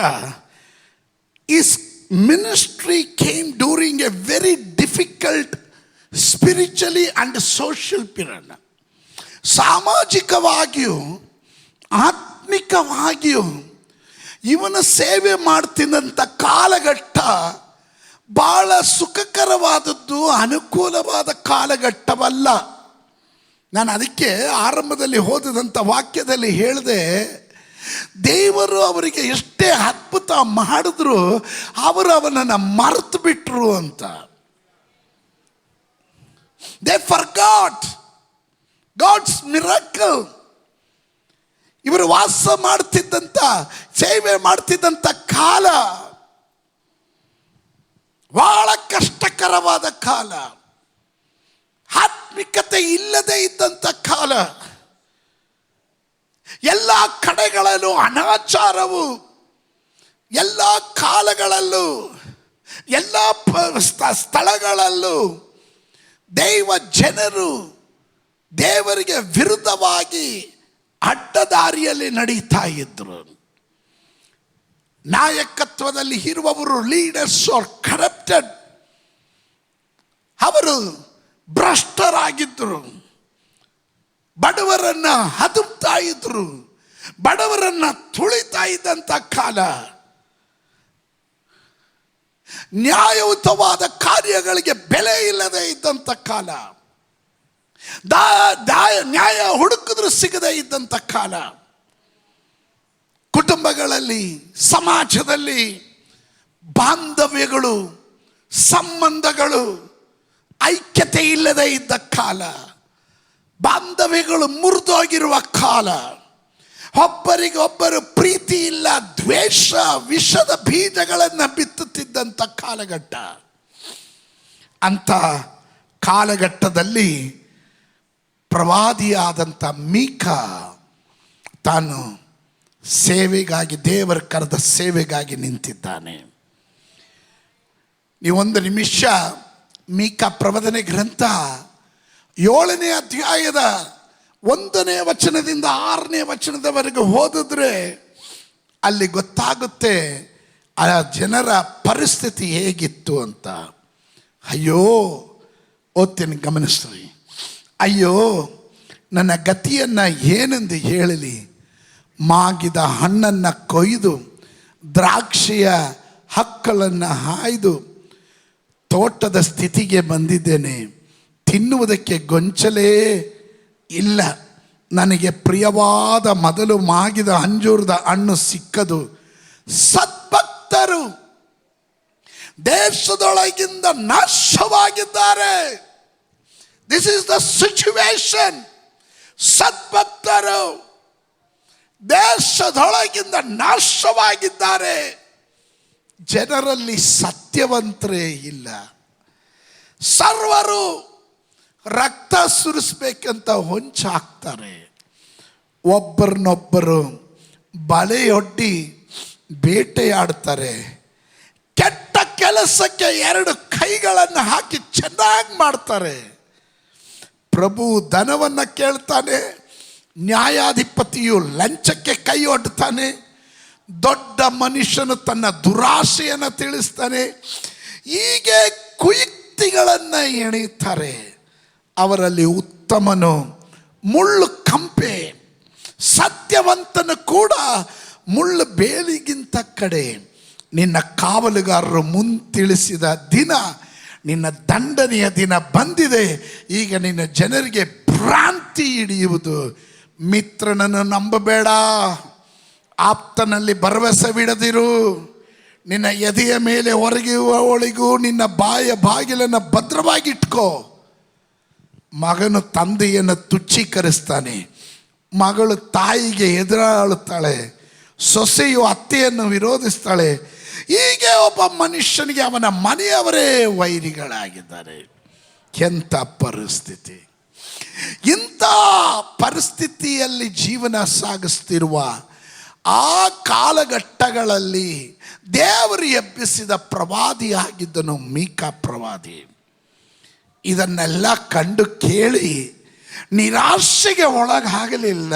Speaker 1: is ministry came during a very difficult spiritually and social period. ಸಾಮಾಜಿಕವಾಗಿಯೂ ಆತ್ಮಿಕವಾಗಿಯೂ ಇವನ ಸೇವೆ ಮಾಡ್ತಿದ್ದಂಥ ಕಾಲಘಟ್ಟ ಬಹಳ ಸುಖಕರವಾದದ್ದು, ಅನುಕೂಲವಾದ ಕಾಲಘಟ್ಟವಲ್ಲ. ನಾನು ಅದಕ್ಕೆ ಆರಂಭದಲ್ಲಿ ಓದಿದಂಥ ವಾಕ್ಯದಲ್ಲಿ ಹೇಳಿದೆ, ದೇವರು ಅವರಿಗೆ ಎಷ್ಟೇ ಅದ್ಭುತ ಮಾಡಿದ್ರು ಅವರು ಅವನನ್ನು ಮರೆತು ಬಿಟ್ರು ಅಂತ. They forgot God's miracle. ಇವರು ವಾಸ ಮಾಡ್ತಿದ್ದಂಥ, ಸೇವೆ ಮಾಡ್ತಿದ್ದಂಥ ಕಾಲ ಬಹಳ ಕಷ್ಟಕರವಾದ ಕಾಲ, ಆತ್ಮಿಕತೆ ಇಲ್ಲದೆ ಇದ್ದಂಥ ಕಾಲ. ಎಲ್ಲ ಕಡೆಗಳಲ್ಲೂ ಅನಾಚಾರವು, ಎಲ್ಲ ಕಾಲಗಳಲ್ಲೂ, ಎಲ್ಲ ಸ್ಥಳಗಳಲ್ಲೂ ದೈವ ಜನರು ದೇವರಿಗೆ ವಿರುದ್ಧವಾಗಿ ಅಡ್ಡದಾರಿಯಲ್ಲಿ ನಡೀತಾ ಇದ್ರು. ನಾಯಕತ್ವದಲ್ಲಿ ಇರುವವರು, ಲೀಡರ್ಸ್ ಆರ್ ಕರಪ್ಟೆಡ್, ಅವರು ಭ್ರಷ್ಟರಾಗಿದ್ದರು. ಬಡವರನ್ನ ಹದುಮ್ತಾ ಇದ್ರು, ಬಡವರನ್ನ ತುಳಿತಾ ಇದ್ದಂಥ ಕಾಲ. ನ್ಯಾಯಯುತವಾದ ಕಾರ್ಯಗಳಿಗೆ ಬೆಲೆ ಇಲ್ಲದೆ ಇದ್ದಂಥ ಕಾಲ. ನ್ಯಾಯ ಹುಡುಕಿದ್ರು ಸಿಗದೆ ಇದ್ದಂಥ ಕಾಲ. ಕುಟುಂಬಗಳಲ್ಲಿ, ಸಮಾಜದಲ್ಲಿ ಬಾಂಧವ್ಯಗಳು, ಸಂಬಂಧಗಳು ಐಕ್ಯತೆ ಇಲ್ಲದೆ ಇದ್ದ ಕಾಲ. ಬಾಂಧವ್ಯಗಳು ಮುರಿದೋಗಿರುವ ಕಾಲ. ಒಬ್ಬರಿಗೊಬ್ಬರು ಪ್ರೀತಿ ಇಲ್ಲ, ದ್ವೇಷ, ವಿಷದ ಬೀಜಗಳನ್ನು ಬಿತ್ತುತ್ತಿದ್ದಂಥ ಕಾಲಘಟ್ಟ. ಅಂಥ ಕಾಲಘಟ್ಟದಲ್ಲಿ ಪ್ರವಾದಿಯಾದಂಥ ಮೀಕಾ ತಾನು ಸೇವೆಗಾಗಿ, ದೇವರ ಕರೆದ ಸೇವೆಗಾಗಿ ನಿಂತಿದ್ದಾನೆ. ನೀವೊಂದು ನಿಮಿಷ ಮೀಕಾ ಪ್ರವಚನ ಗ್ರಂಥ 7ನೇ ಅಧ್ಯಾಯದ 1ನೇ ವಚನದಿಂದ 6ನೇ ವಚನದವರೆಗೆ ಓದಿದ್ರೆ ಅಲ್ಲಿ ಗೊತ್ತಾಗುತ್ತೆ ಆ ಜನರ ಪರಿಸ್ಥಿತಿ ಹೇಗಿತ್ತು ಅಂತ. ಅಯ್ಯೋ, ಓದ್ತೀನಿ ಗಮನಿಸ್ರಿ. ಅಯ್ಯೋ, ನನ್ನ ಗತಿಯನ್ನು ಏನೆಂದು ಹೇಳಲಿ? ಮಾಗಿದ ಹಣ್ಣನ್ನು ಕೊಯ್ದು ದ್ರಾಕ್ಷಿಯ ಹಕ್ಕಳನ್ನು ಹಾಯ್ದು ತೋಟದ ಸ್ಥಿತಿಗೆ ಬಂದಿದ್ದೇನೆ. ತಿನ್ನುವುದಕ್ಕೆ ಗೊಂಚಲೇ ಇಲ್ಲ. ನನಗೆ ಪ್ರಿಯವಾದ ಮೊದಲು ಮಾಗಿದ ಅಂಜೂರದ ಹಣ್ಣು ಸಿಕ್ಕದು. ಸದ್ಭಕ್ತರು ದೇಶದೊಳಗಿಂದ ನಾಶವಾಗಿದ್ದಾರೆ. This is the situation. ಸದ್ಭಕ್ತರು ದೇಶದೊಳಗಿಂದ ನಾಶವಾಗಿದ್ದಾರೆ. ಜನರಲ್ಲಿ ಸತ್ಯವಂತರೇ ಇಲ್ಲ. ಸರ್ವರು ರಕ್ತ ಸುರಿಸ್ಬೇಕಂತ ಹೊಂಚಾಕ್ತಾರೆ. ಒಬ್ಬರನ್ನೊಬ್ಬರು ಬಲೆಯೊಡ್ಡಿ ಬೇಟೆಯಾಡ್ತಾರೆ. ಕೆಟ್ಟ ಕೆಲಸಕ್ಕೆ 2 ಕೈಗಳನ್ನು ಹಾಕಿ ಚೆನ್ನಾಗಿ ಮಾಡ್ತಾರೆ. ಪ್ರಭು ಧನವನ್ನು ಕೇಳ್ತಾನೆ, ನ್ಯಾಯಾಧಿಪತಿಯು ಲಂಚಕ್ಕೆ ಕೈ ಒಡ್ತಾನೆ, ದೊಡ್ಡ ಮನುಷ್ಯನು ತನ್ನ ದುರಾಶೆಯನ್ನು ತಿಳಿಸ್ತಾನೆ. ಹೀಗೆ ಕುಯುಕ್ತಿಗಳನ್ನು ಎಣೀತಾರೆ. ಅವರಲ್ಲಿ ಉತ್ತಮನು ಮುಳ್ಳು ಕಂಪೆ, ಸತ್ಯವಂತನು ಕೂಡ ಮುಳ್ಳು ಬೇಲಿಗಿಂತ ಕಡೆ. ನಿನ್ನ ಕಾವಲುಗಾರರು ಮುಂತಿಳಿಸಿದ ದಿನ, ನಿನ್ನ ದಂಡನೆಯ ದಿನ ಬಂದಿದೆ. ಈಗ ನಿನ್ನ ಜನರಿಗೆ ಭ್ರಾಂತಿ ಹಿಡಿಯುವುದು. ಮಿತ್ರನನ್ನು ನಂಬಬೇಡ, ಆಪ್ತನಲ್ಲಿ ಭರವಸವಿಡದಿರು. ನಿನ್ನ ಎದೆಯ ಮೇಲೆ ಹೊರಗುವವಳಿಗೂ ನಿನ್ನ ಬಾಯ ಬಾಗಿಲನ್ನು ಭದ್ರವಾಗಿಟ್ಕೋ. ಮಗನು ತಂದೆಯನ್ನು ತುಚ್ಛೀಕರಿಸ್ತಾನೆ, ಮಗಳು ತಾಯಿಗೆ ಎದುರಾಳುತ್ತಾಳೆ, ಸೊಸೆಯು ಅತ್ತೆಯನ್ನು ವಿರೋಧಿಸ್ತಾಳೆ. ಹೀಗೆ ಒಬ್ಬ ಮನುಷ್ಯನಿಗೆ ಅವನ ಮನೆಯವರೇ ವೈರಿಗಳಾಗಿದ್ದಾರೆ. ಎಂಥ ಪರಿಸ್ಥಿತಿ! ಇಂಥ ಪರಿಸ್ಥಿತಿಯಲ್ಲಿ ಜೀವನ ಸಾಗಿಸ್ತಿರುವ ಆ ಕಾಲಘಟ್ಟಗಳಲ್ಲಿ ದೇವರು ಎಬ್ಬಿಸಿದ ಪ್ರವಾದಿಯಾಗಿದ್ದನು ಮೀಕಾ ಪ್ರವಾದಿ. ಇದನ್ನೆಲ್ಲ ಕಂಡು ಕೇಳಿ ನಿರಾಶೆಗೆ ಒಳಗಾಗಲಿಲ್ಲ.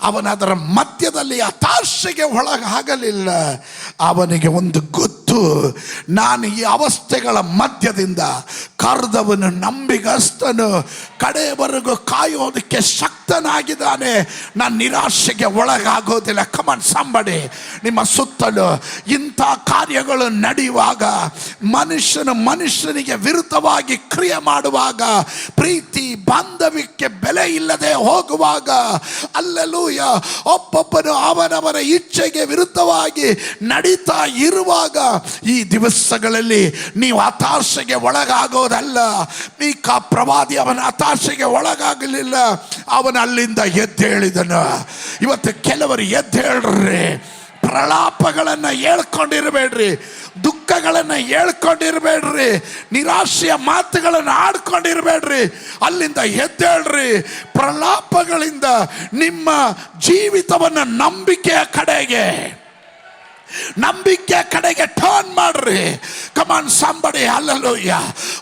Speaker 1: ಅವನದರ ಮಧ್ಯದಲ್ಲಿ ಹತಾಶೆಗೆ ಒಳಗಾಗಲಿಲ್ಲ. ಅವನಿಗೆ ಒಂದು ಗೊತ್ತು, ನಾನು ಈ ಅವಸ್ಥೆಗಳ ಮಧ್ಯದಿಂದ ಕರೆದವನು ನಂಬಿಗಸ್ತನು, ಕಡೆಯವರೆಗೂ ಕಾಯೋದಕ್ಕೆ ಶಕ್ತನಾಗಿದ್ದಾನೆ. ನಾನು ನಿರಾಶೆಗೆ ಒಳಗಾಗೋದಿಲ್ಲ. ಕಮಾನ್ ಸಂಬಡಿ, ನಿಮ್ಮ ಸುತ್ತಲೂ ಇಂಥ ಕಾರ್ಯಗಳು ನಡೆಯುವಾಗ, ಮನುಷ್ಯನಿಗೆ ವಿರುದ್ಧವಾಗಿ ಕ್ರಿಯೆ ಮಾಡುವಾಗ, ಪ್ರೀತಿ ಬಾಂಧವ್ಯಕ್ಕೆ ಬೆಲೆ ಇಲ್ಲದೆ ಹೋಗುವಾಗ, ಅಲ್ಲೆಲ್ಲೂಯ, ಒಬ್ಬೊಬ್ಬನು ಅವನವರ ಇಚ್ಛೆಗೆ ವಿರುದ್ಧವಾಗಿ ನಡೀತಾ ಇರುವಾಗ, ಈ ದಿವಸಗಳಲ್ಲಿ ನೀವು ಹತಾಶೆಗೆ ಒಳಗಾಗೋದಲ್ಲ. ಮೀಕಾ ಪ್ರವಾದಿ ಅವನ ಹತಾಶೆಗೆ ಒಳಗಾಗಲಿಲ್ಲ. ಅವನ ಅಲ್ಲಿಂದ ಎದ್ದೇಳಿದನು. ಇವತ್ತು ಕೆಲವರು ಎದ್ದೇಳ್ರಿ. ಪ್ರಲಾಪಗಳನ್ನು ಹೇಳ್ಕೊಂಡಿರಬೇಡ್ರಿ, ದುಃಖಗಳನ್ನು ಹೇಳ್ಕೊಂಡಿರಬೇಡ್ರಿ, ನಿರಾಶೆಯ ಮಾತುಗಳನ್ನು ಆಡ್ಕೊಂಡಿರಬೇಡ್ರಿ. ಅಲ್ಲಿಂದ ಎದ್ದೇಳ್ರಿ. ಪ್ರಲಾಪಗಳಿಂದ ನಿಮ್ಮ ಜೀವಿತವನ್ನು ನಂಬಿಕೆಯ ಕಡೆಗೆ ಟರ್ನ್ ಮಾಡ್ರಿ. ಕಮಾನ್ ಸಂಬಡಿ, ಹಲ್ಲೆಲೂಯ.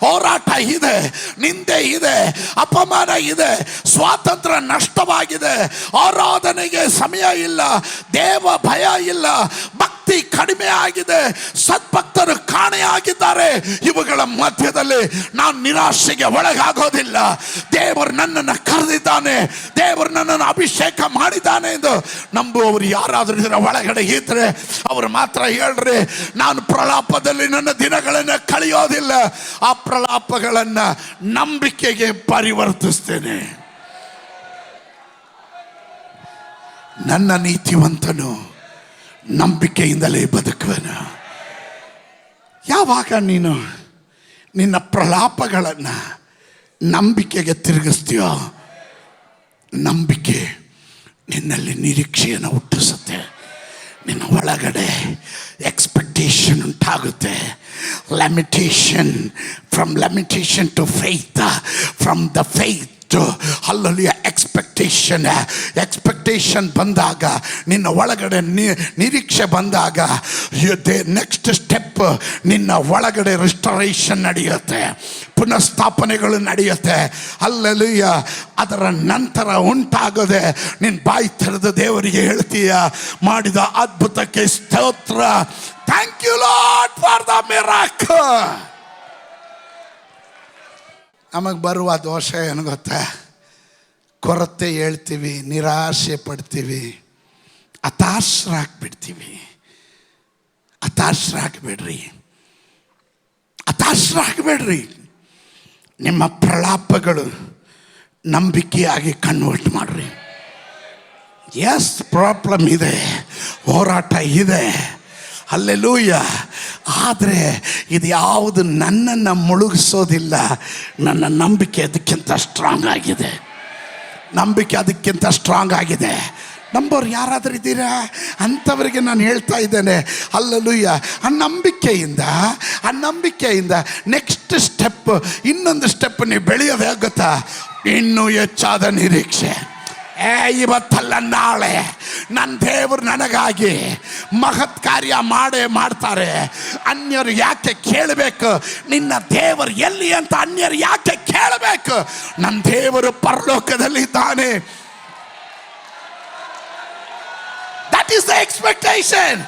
Speaker 1: ಹೋರಾಟ ಇದೆ, ನಿಂದೆ ಇದೆ, ಅಪಮಾನ ಇದೆ, ಸ್ವಾತಂತ್ರ್ಯ ನಷ್ಟವಾಗಿದೆ, ಆರಾಧನೆಗೆ ಸಮಯ ಇಲ್ಲ, ದೇವ ಭಯ ಇಲ್ಲ, ಭಕ್ತಿ ಕಡಿಮೆ ಆಗಿದೆ, ಸದ್ಭಕ್ತರು ಕಾಣೆಯಾಗಿದ್ದಾರೆ. ಇವುಗಳ ಮಧ್ಯದಲ್ಲಿ ನಾನು ನಿರಾಶೆಗೆ ಒಳಗಾಗೋದಿಲ್ಲ. ದೇವರು ನನ್ನನ್ನು ಕರೆದಿದ್ದಾನೆ, ದೇವರು ನನ್ನನ್ನು ಅಭಿಷೇಕ ಮಾಡಿದ್ದಾನೆ ಎಂದು ನಂಬುವವರು ಯಾರಾದರೂ ಇದರ ಒಳಗಡೆ ಇದ್ರೆ ಅವರು ಮಾತ್ರ ಹೇಳ್ರಿ, ನಾನು ಪ್ರಲಾಪದಲ್ಲಿ ನನ್ನ ದಿನಗಳನ್ನು ಕಳೆಯೋದಿಲ್ಲ. ಆ ಪ್ರಲಾಪಗಳನ್ನು ನಂಬಿಕೆಗೆ ಪರಿವರ್ತಿಸ್ತೇನೆ. ನನ್ನ ನೀತಿವಂತನು ನಂಬಿಕೆಯಿಂದಲೇ ಬದುಕುವನು. ಯಾವಾಗ ನೀನು ನಿನ್ನ ಪ್ರಲಾಪಗಳನ್ನು ನಂಬಿಕೆಗೆ ತಿರುಗಿಸ್ತೀಯೋ, ನಂಬಿಕೆ ನಿನ್ನಲ್ಲಿ ನಿರೀಕ್ಷೆಯನ್ನು ಹುಟ್ಟಿಸುತ್ತೆ. ನಿನ್ನ ಒಳಗಡೆ ಎಕ್ಸ್ಪೆಕ್ಟೇಷನ್ ಉಂಟಾಗುತ್ತೆ. lamentation to faith, from the faith to hallelujah expectation ಬಂದಾಗ, ನಿನ್ನ ಒಳಗಡೆ ನಿರೀಕ್ಷೆ ಬಂದಾಗ, ನೆಕ್ಸ್ಟ್ ಸ್ಟೆಪ್ ನಿನ್ನ ಒಳಗಡೆ ರಿಸ್ಟೋರೇಷನ್ ನಡೆಯುತ್ತೆ, ಪುನಃಸ್ಥಾಪನೆಗಳು ನಡೆಯುತ್ತೆ. ಹಲ್ಲೆಲೂಯ. ಅದರ ನಂತರ ಉಂಟಾಗದೆ ನಿನ್ನ ಬಾಯಿ ತೆರೆದು ದೇವರಿಗೆ ಹೇಳ್ತೀಯ, ಮಾಡಿದ ಅದ್ಭುತಕ್ಕೆ ಸ್ತೋತ್ರ, thank you Lord for the miracle. ನಮಗೆ ಬರುವ ದೋಷ ಏನು ಗೊತ್ತಾ? ಕೊರತೆ ಹೇಳ್ತೀವಿ, ನಿರಾಶೆ ಪಡ್ತೀವಿ, ಹತಾಶರಾಗ್ಬಿಡ್ತೀವಿ. ಹತಾಶರಾಗಬೇಡ್ರಿ. ನಿಮ್ಮ ಪ್ರಲಾಪಗಳು ನಂಬಿಕೆಯಾಗಿ ಕನ್ವರ್ಟ್ ಮಾಡ್ರಿ. ಎಸ್, ಪ್ರಾಬ್ಲಮ್ ಇದೆ, ಹೋರಾಟ ಇದೆ, ಹಲ್ಲೆಲೂಯ. ಆದರೆ ಇದು ಯಾವುದು ನನ್ನನ್ನು ಮುಳುಗಿಸೋದಿಲ್ಲ. ನನ್ನ ನಂಬಿಕೆ ಅದಕ್ಕಿಂತ ಸ್ಟ್ರಾಂಗ್ ಆಗಿದೆ. ನಂಬೋರು ಯಾರಾದರೂ ಇದ್ದೀರಾ? ಅಂಥವರಿಗೆ ನಾನು ಹೇಳ್ತಾ ಇದ್ದೇನೆ, ಹಲ್ಲೆಲೂಯ. ಆ ನಂಬಿಕೆಯಿಂದ ನೆಕ್ಸ್ಟ್ ಸ್ಟೆಪ್, ಇನ್ನೊಂದು ಸ್ಟೆಪ್ ನೀವು ಬೆಳೆಯೋದೇ ಗೊತ್ತಾ? ಇನ್ನೂ ಹೆಚ್ಚಾದ ನಿರೀಕ್ಷೆ. ಇವತ್ತಲ್ಲ ನಾಳೆ ನನ್ನ ದೇವರು ನನಗಾಗಿ ಮಹತ್ ಕಾರ್ಯ ಮಾಡ್ತಾರೆ. ಅನ್ಯರು ಯಾಕೆ ಕೇಳಬೇಕು? ನಿನ್ನ ದೇವರು ಎಲ್ಲಿ ಅಂತ ಅನ್ಯರು ಯಾಕೆ ಕೇಳಬೇಕು? ನನ್ನ ದೇವರು ಪರಲೋಕದಲ್ಲಿದ್ದಾನೆ. That is the expectation.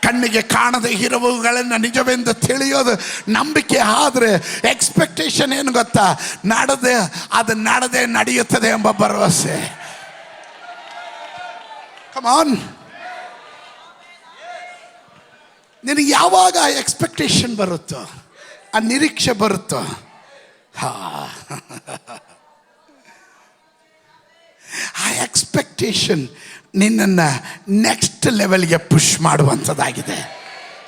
Speaker 1: ಕಣ್ಣಿಗೆ ಕಾಣದೆ ಇರುವವುಗಳನ್ನು ನಿಜವೆಂದು ತಿಳಿಯೋದು ನಂಬಿಕೆ. ಆದರೆ ಎಕ್ಸ್ಪೆಕ್ಟೇಷನ್ ಏನು ಗೊತ್ತಾ? ನಡೆದೇ ನಡೆಯುತ್ತದೆ ಎಂಬ ಭರವಸೆ. Come on. ನಿನಗೆ ಯಾವಾಗ ಆ ಎಕ್ಸ್ಪೆಕ್ಟೇಷನ್ ಬರುತ್ತೋ, ಆ ನಿರೀಕ್ಷೆ ಬರುತ್ತೋ, ಆ ಎಕ್ಸ್ಪೆಕ್ಟೇಷನ್ ನಿನ್ನನ್ನು ನೆಕ್ಸ್ಟ್ ಲೆವೆಲ್ಗೆ ಪುಷ್ ಮಾಡುವಂಥದ್ದಾಗಿದೆ.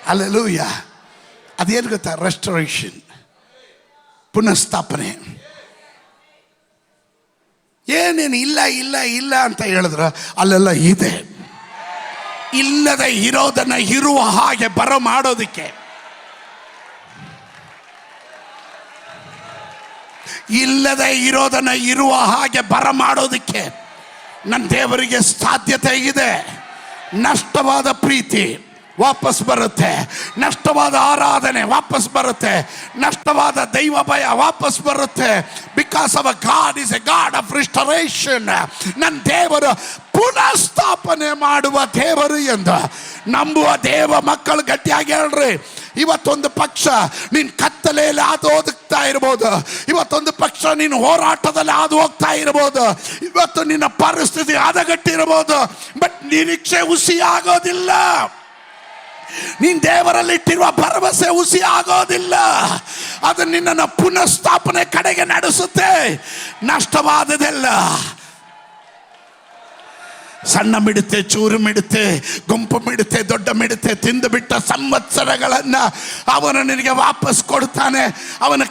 Speaker 1: ಹಲ್ಲೆಲೂಯ. ಅದೇನು ಗೊತ್ತಾ? ರೆಸ್ಟೋರೇಷನ್, ಪುನಃಸ್ಥಾಪನೆ. ಏನೇನು ಇಲ್ಲ ಅಂತ ಹೇಳಿದ್ರೆ ಅಲ್ಲೆಲ್ಲ ಇದೆ. ಇಲ್ಲದೆ ಇರೋದನ್ನು ಇರುವ ಹಾಗೆ ಬರ ಮಾಡೋದಕ್ಕೆ, ಇಲ್ಲದೆ ಇರೋದನ್ನು ಇರುವ ಹಾಗೆ ಬರ ಮಾಡೋದಕ್ಕೆ ನನ್ನ ದೇವರಿಗೆ ಸಾಧ್ಯತೆ ಇದೆ. ನಷ್ಟವಾದ ಪ್ರೀತಿ ವಾಪಸ್ ಬರುತ್ತೆ, ನಷ್ಟವಾದ ಆರಾಧನೆ ವಾಪಸ್ ಬರುತ್ತೆ, ನಷ್ಟವಾದ ದೈವ ಭಯ ವಾಪಸ್ ಬರುತ್ತೆ. Because our God is A god of restoration. ನನ್ನ ದೇವರು ಪುನಃಸ್ಥಾಪನೆ ಮಾಡುವ ದೇವರು ಎಂದು ನಂಬುವ ದೇವ ಮಕ್ಕಳು ಗಟ್ಟಿಯಾಗಿ ಹೇಳ್ರಿ. ಇವತ್ತೊಂದು ಪಕ್ಷ ನೀನು ಕತ್ತಲೆಯಲ್ಲಿ ಹಾದು ಹೋಗ್ತಾ ಇರ್ಬೋದು, ಇವತ್ತೊಂದು ಪಕ್ಷ ನೀನು ಹೋರಾಟದಲ್ಲಿ ಹಾದು ಹೋಗ್ತಾ ಇರ್ಬೋದು, ಇವತ್ತು ನಿನ್ನ ಪರಿಸ್ಥಿತಿ ಹದಗೆಟ್ಟಿರಬಹುದು, ಬಟ್ ನಿರೀಕ್ಷೆ ಹುಸಿ ಆಗೋದಿಲ್ಲ. ನೀನು ದೇವರಲ್ಲಿಟ್ಟಿರುವ ಭರವಸೆ ಹುಸಿ ಆಗೋದಿಲ್ಲ. ಅದು ನಿನ್ನನ್ನು ಪುನಃಸ್ಥಾಪನೆ ಕಡೆಗೆ ನಡೆಸುತ್ತೆ. ನಷ್ಟವಾದದೆಲ್ಲ, ಸಣ್ಣ ಮಿಡುತ್ತೆ, ಚೂರು ಮಿಡುತ್ತೆ, ಗುಂಪು ಮಿಡುತ್ತೆ, ದೊಡ್ಡ ಮಿಡುತ್ತೆ, ತಿಂದು ಬಿಟ್ಟ ಸಂವತ್ಸರಗಳನ್ನು ಅವನು ನಿನಗೆ ವಾಪಸ್ ಕೊಡ್ತಾನೆ, ಅವನು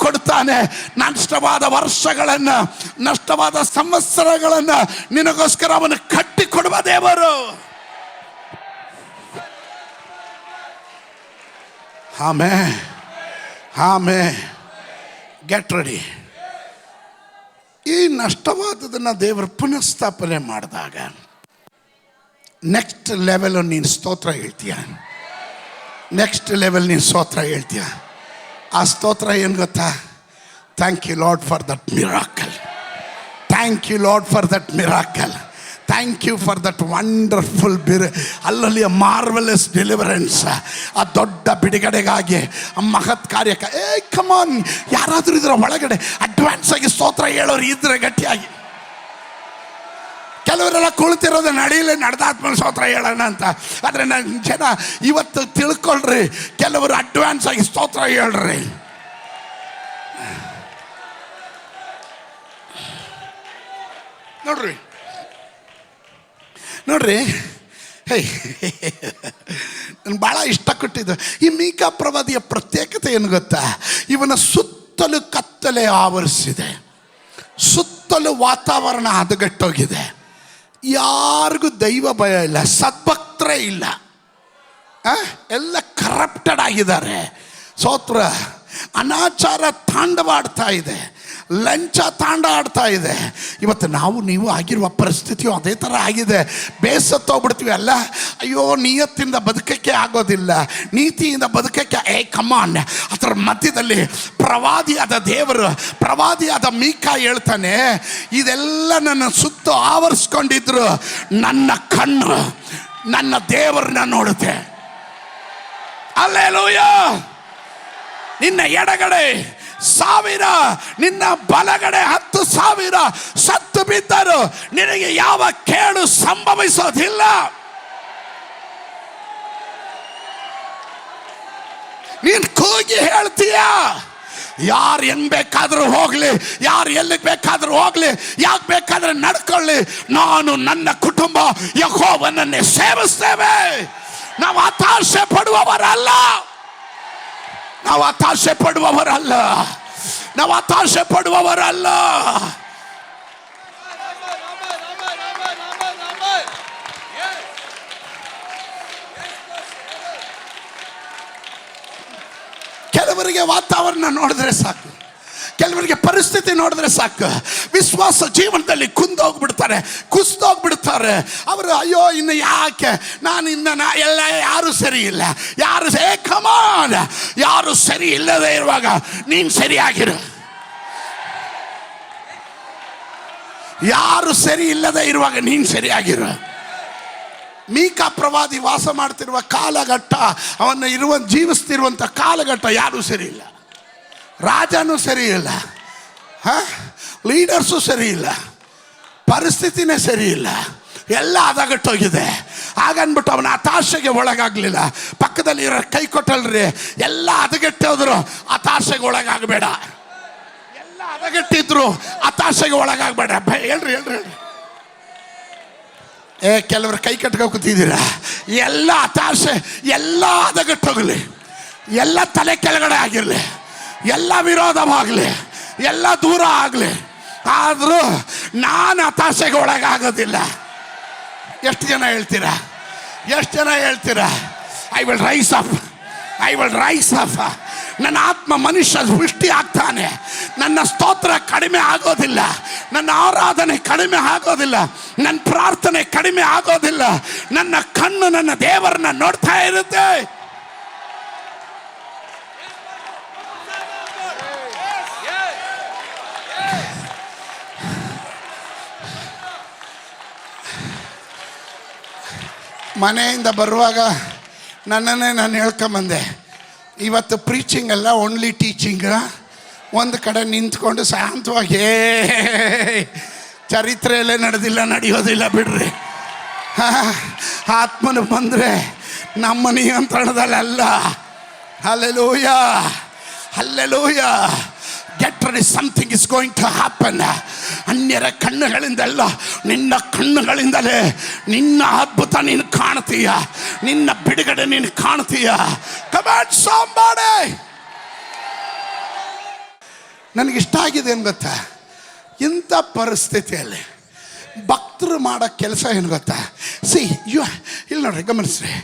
Speaker 1: ಕೊಡ್ತಾನೆ. ನಷ್ಟವಾದ ವರ್ಷಗಳನ್ನು, ನಷ್ಟವಾದ ಸಂವತ್ಸರಗಳನ್ನು ನಿನಗೋಸ್ಕರ ಅವನು ಕಟ್ಟಿಕೊಡುವ ದೇವರು. ಆಮೇನ್. Get ready. ಈ ನಷ್ಟವಾದದನ್ನು ದೇವರು ಪುನಃಸ್ಥಾಪನೆ ಮಾಡಿದಾಗ ನೆಕ್ಸ್ಟ್ ಲೆವೆಲ್ ನೀನು ಸ್ತೋತ್ರ ಹೇಳ್ತೀಯ. ನೆಕ್ಸ್ಟ್ ಲೆವೆಲ್ ನೀನು ಸ್ತೋತ್ರ ಹೇಳ್ತೀಯ. ಆ ಸ್ತೋತ್ರ ಏನು ಗೊತ್ತಾ? Thank you Lord for that miracle. Thank you Lord for that miracle. Thank you for that wonderful ಅಲ್ಲಲ್ಲಿ ಮಾರ್ವೆಲಸ್ ಡೆಲಿವರೆನ್ಸ್. ಆ ದೊಡ್ಡ ಬಿಡುಗಡೆಗಾಗಿ, ಆ ಮಹತ್ ಕಾರ್ಯಕ್ಕೆ. ಕಮಾನ್, ಯಾರಾದರೂ ಇದರ ಒಳಗಡೆ ಅಡ್ವಾನ್ಸ್ ಆಗಿ ಸ್ತೋತ್ರ ಹೇಳೋರು ಇದ್ರೆ ಗಟ್ಟಿಯಾಗಿ. ಕೆಲವರೆಲ್ಲ ಕುಳಿತಿರೋದು ನಡೆದಾದ್ಮೇಲೆ ಸ್ತೋತ್ರ ಹೇಳೋಣ ಅಂತ. ಆದರೆ ನನ್ನ ಜನ ಇವತ್ತು ತಿಳ್ಕೊಳ್ರಿ, ಕೆಲವರು ಅಡ್ವಾನ್ಸ್ ಆಗಿ ಸ್ತೋತ್ರ ಹೇಳ್ರಿ. ನೋಡ್ರಿ, ನನ್ಗೆ ಭಾಳ ಇಷ್ಟ ಕೊಟ್ಟಿದ್ದು ಈ ಮೀಕಾ ಪ್ರವಾದಿಯ ಪ್ರತ್ಯೇಕತೆ ಏನು ಗೊತ್ತಾ? ಇವನ ಸುತ್ತಲೂ ಕತ್ತಲೆ ಆವರಿಸಿದೆ, ಸುತ್ತಲೂ ವಾತಾವರಣ ಹದಗೆಟ್ಟೋಗಿದೆ, ಯಾರಿಗೂ ದೈವ ಭಯ ಇಲ್ಲ, ಸದ್ಭಕ್ತರೇ ಇಲ್ಲ. ಎಲ್ಲ ಕರಪ್ಟೆಡ್ ಆಗಿದ್ದಾರೆ. ಸ್ತೋತ್ರ. ಅನಾಚಾರ ತಾಂಡವಾಡ್ತಾ ಇದೆ, ಲಂಚ ತಾಂಡ ಆಡ್ತಾ ಇದೆ. ಇವತ್ತು ನೀವು ಆಗಿರುವ ಪರಿಸ್ಥಿತಿಯು ಅದೇ ಥರ ಆಗಿದೆ. ಬೇಸತ್ತೋಗ್ಬಿಡ್ತೀವಿ ಅಲ್ಲ, ಅಯ್ಯೋ ನಿಯತ್ತಿಂದ ಬದುಕಕ್ಕೆ ಆಗೋದಿಲ್ಲ, ನೀತಿಯಿಂದ ಬದುಕಕ್ಕೆ ಕಮಾನ್. ಅದರ ಮಧ್ಯದಲ್ಲಿ ಪ್ರವಾದಿಯಾದ ದೇವರು, ಪ್ರವಾದಿಯಾದ ಮೀಕ ಹೇಳ್ತಾನೆ, ಇದೆಲ್ಲ ನನ್ನ ಸುತ್ತ ಆವರಿಸ್ಕೊಂಡಿದ್ರು ನನ್ನ ಕಣ್ಣು ನನ್ನ ದೇವರನ್ನ ನೋಡುತ್ತೆ. ಹಲ್ಲೆಲೂಯಾ. ನಿನ್ನ ಎಡಗಡೆ 1000, ನಿನ್ನ ಬಲಗಡೆ 10,000 ಸತ್ತು ಬಿದ್ದರು, ನಿನಗೆ ಯಾವ ಕೇಡು ಸಂಭವಿಸೋದಿಲ್ಲ. ನೀನ್ ಕೂಗಿ ಹೇಳ್ತೀಯ, ಯಾರು ಹೆಂಗ್ ಬೇಕಾದ್ರೂ ಹೋಗ್ಲಿ, ಯಾರು ಎಲ್ಲಿಗೆ ಬೇಕಾದ್ರೂ ಹೋಗ್ಲಿ, ಯಾಕೆ ಬೇಕಾದ್ರೆ ನಡ್ಕೊಳ್ಳಿ, ನಾನು ನನ್ನ ಕುಟುಂಬ ಯೆಹೋವನನ್ನೇ ಸೇವಿಸ್ತೇವೆ. ನಾವು ಹತಾಶೆ ಪಡುವವರಲ್ಲ, ನಾವು ಹತಾಶೆ ಪಡುವವರಲ್ಲ, ನಾವು ಹತಾಶೆ ಪಡುವವರಲ್ಲ. ಕೆಲವರಿಗೆ ವಾತಾವರಣ ನೋಡಿದ್ರೆ ಸಾಕು, ಕೆಲವರಿಗೆ ಪರಿಸ್ಥಿತಿ ನೋಡಿದ್ರೆ ಸಾಕು, ವಿಶ್ವಾಸ ಜೀವನದಲ್ಲಿ ಕುಸಿದೋಗ್ಬಿಡ್ತಾರೆ. ಅವರು ಅಯ್ಯೋ ಇನ್ನು ಯಾಕೆ ನಾನು ಎಲ್ಲ ಯಾರು ಸರಿ ಇಲ್ಲ, ಕಮಾನ್, ಯಾರು ಸರಿ ಇಲ್ಲದೆ ಇರುವಾಗ ನೀನು ಸರಿಯಾಗಿರು. ಯಾರು ಸರಿ ಇಲ್ಲದೆ ಇರುವಾಗ ನೀನು ಸರಿಯಾಗಿರು. ಮೀಕ ಪ್ರವಾದಿ ವಾಸ ಮಾಡ್ತಿರುವ ಕಾಲಘಟ್ಟ, ಅವನ್ನ ಜೀವಿಸ್ತಿರುವಂಥ ಕಾಲಘಟ್ಟ ಯಾರೂ ಸರಿ ಇಲ್ಲ. ರಾಜನೂ ಸರಿ ಇಲ್ಲ, ಲೀಡರ್ಸು ಸರಿ ಇಲ್ಲ, ಪರಿಸ್ಥಿತಿನೇ ಸರಿ ಇಲ್ಲ, ಎಲ್ಲ ಹದಗೆಟ್ಟೋಗಿದೆ. ಹಾಗನ್ಬಿಟ್ಟು ಅವನ ಹತಾಶೆಗೆ ಒಳಗಾಗಲಿಲ್ಲ. ಪಕ್ಕದಲ್ಲಿ ಇರೋ ಕೈ ಕೊಟ್ಟಲ್ರಿ, ಎಲ್ಲ ಹದಗೆಟ್ಟೋದ್ರು ಹತಾಶೆಗೆ ಒಳಗಾಗಬೇಡ. ಎಲ್ಲ ಹದಗೆಟ್ಟಿದ್ರು ಹತಾಶೆಗೆ ಒಳಗಾಗಬೇಡ. ಹೇಳ್ರಿ ಕೆಲವರು ಕೈ ಕಟ್ಕೊ ಕೂತಿದ್ದೀರಾ. ಎಲ್ಲ ಹತಾಶೆ, ಎಲ್ಲ ಹದಗೆಟ್ಟೋಗ್ಲಿ, ಎಲ್ಲ ತಲೆ ಕೆಳಗಡೆ ಆಗಿರಲಿ, ಎಲ್ಲ ವಿರೋಧವಾಗಲಿ, ಎಲ್ಲ ದೂರ ಆಗಲಿ, ಆದರೂ ನಾನು ಹತಾಶೆಗೆ ಒಳಗಾಗೋದಿಲ್ಲ. ಎಷ್ಟು ಜನ ಹೇಳ್ತೀರಾ ಐ ವಿಲ್ ರೈಸ್ ಅಪ್. ನನ್ನ ಆತ್ಮ ಮನುಷ್ಯ ಸೃಷ್ಟಿ ಆಗ್ತಾನೆ, ನನ್ನ ಸ್ತೋತ್ರ ಕಡಿಮೆ ಆಗೋದಿಲ್ಲ, ನನ್ನ ಆರಾಧನೆ ಕಡಿಮೆ ಆಗೋದಿಲ್ಲ, ನನ್ನ ಪ್ರಾರ್ಥನೆ ಕಡಿಮೆ ಆಗೋದಿಲ್ಲ. ನನ್ನ ಕಣ್ಣು ನನ್ನ ದೇವರನ್ನ ನೋಡ್ತಾ ಇರುತ್ತೆ. ಮನೆಯಿಂದ ಬರುವಾಗ ನನ್ನನ್ನೇ ನಾನು ಹೇಳ್ಕೊಂಬಂದೆ, ಇವತ್ತು ಪ್ರೀಚಿಂಗ್ ಅಲ್ಲ, ಓನ್ಲಿ ಟೀಚಿಂಗ್. ಒಂದು ಕಡೆ ನಿಂತ್ಕೊಂಡು ಶಾಂತವಾಗಿ, ಚರಿತ್ರೆಯಲ್ಲೇ ನಡೆಯೋದಿಲ್ಲ ಬಿಡ್ರಿ. ಆತ್ಮನು ಬಂದರೆ ನಮ್ಮ ನಿಯಂತ್ರಣದಲ್ಲ. Hallelujah, hallelujah. Get ready, something is going to happen. ಅನ್ಯರ ಕಣ್ಣುಗಳಿಂದಲ್ಲ, ನಿನ್ನ ಕಣ್ಣುಗಳಿಂದಲೇ ನಿನ್ನ ಅದ್ಭುತ ನೀನು ಕಾಣ್ತೀಯ, ನಿನ್ನ ಬಿಡುಗಡೆ ನೀನು ಕಾಣ್ತೀಯ. Come on somebody. ನನಗಿಷ್ಟ ಆಗಿದೆ ಏನು ಗೊತ್ತಾ, ಇಂಥ ಪರಿಸ್ಥಿತಿಯಲ್ಲಿ ಭಕ್ತರು ಮಾಡೋ ಕೆಲಸ ಏನು ಗೊತ್ತಾ? ಇಲ್ಲಿ ನೋಡ್ರಿ, ಗಮನಿಸ್ರಿ,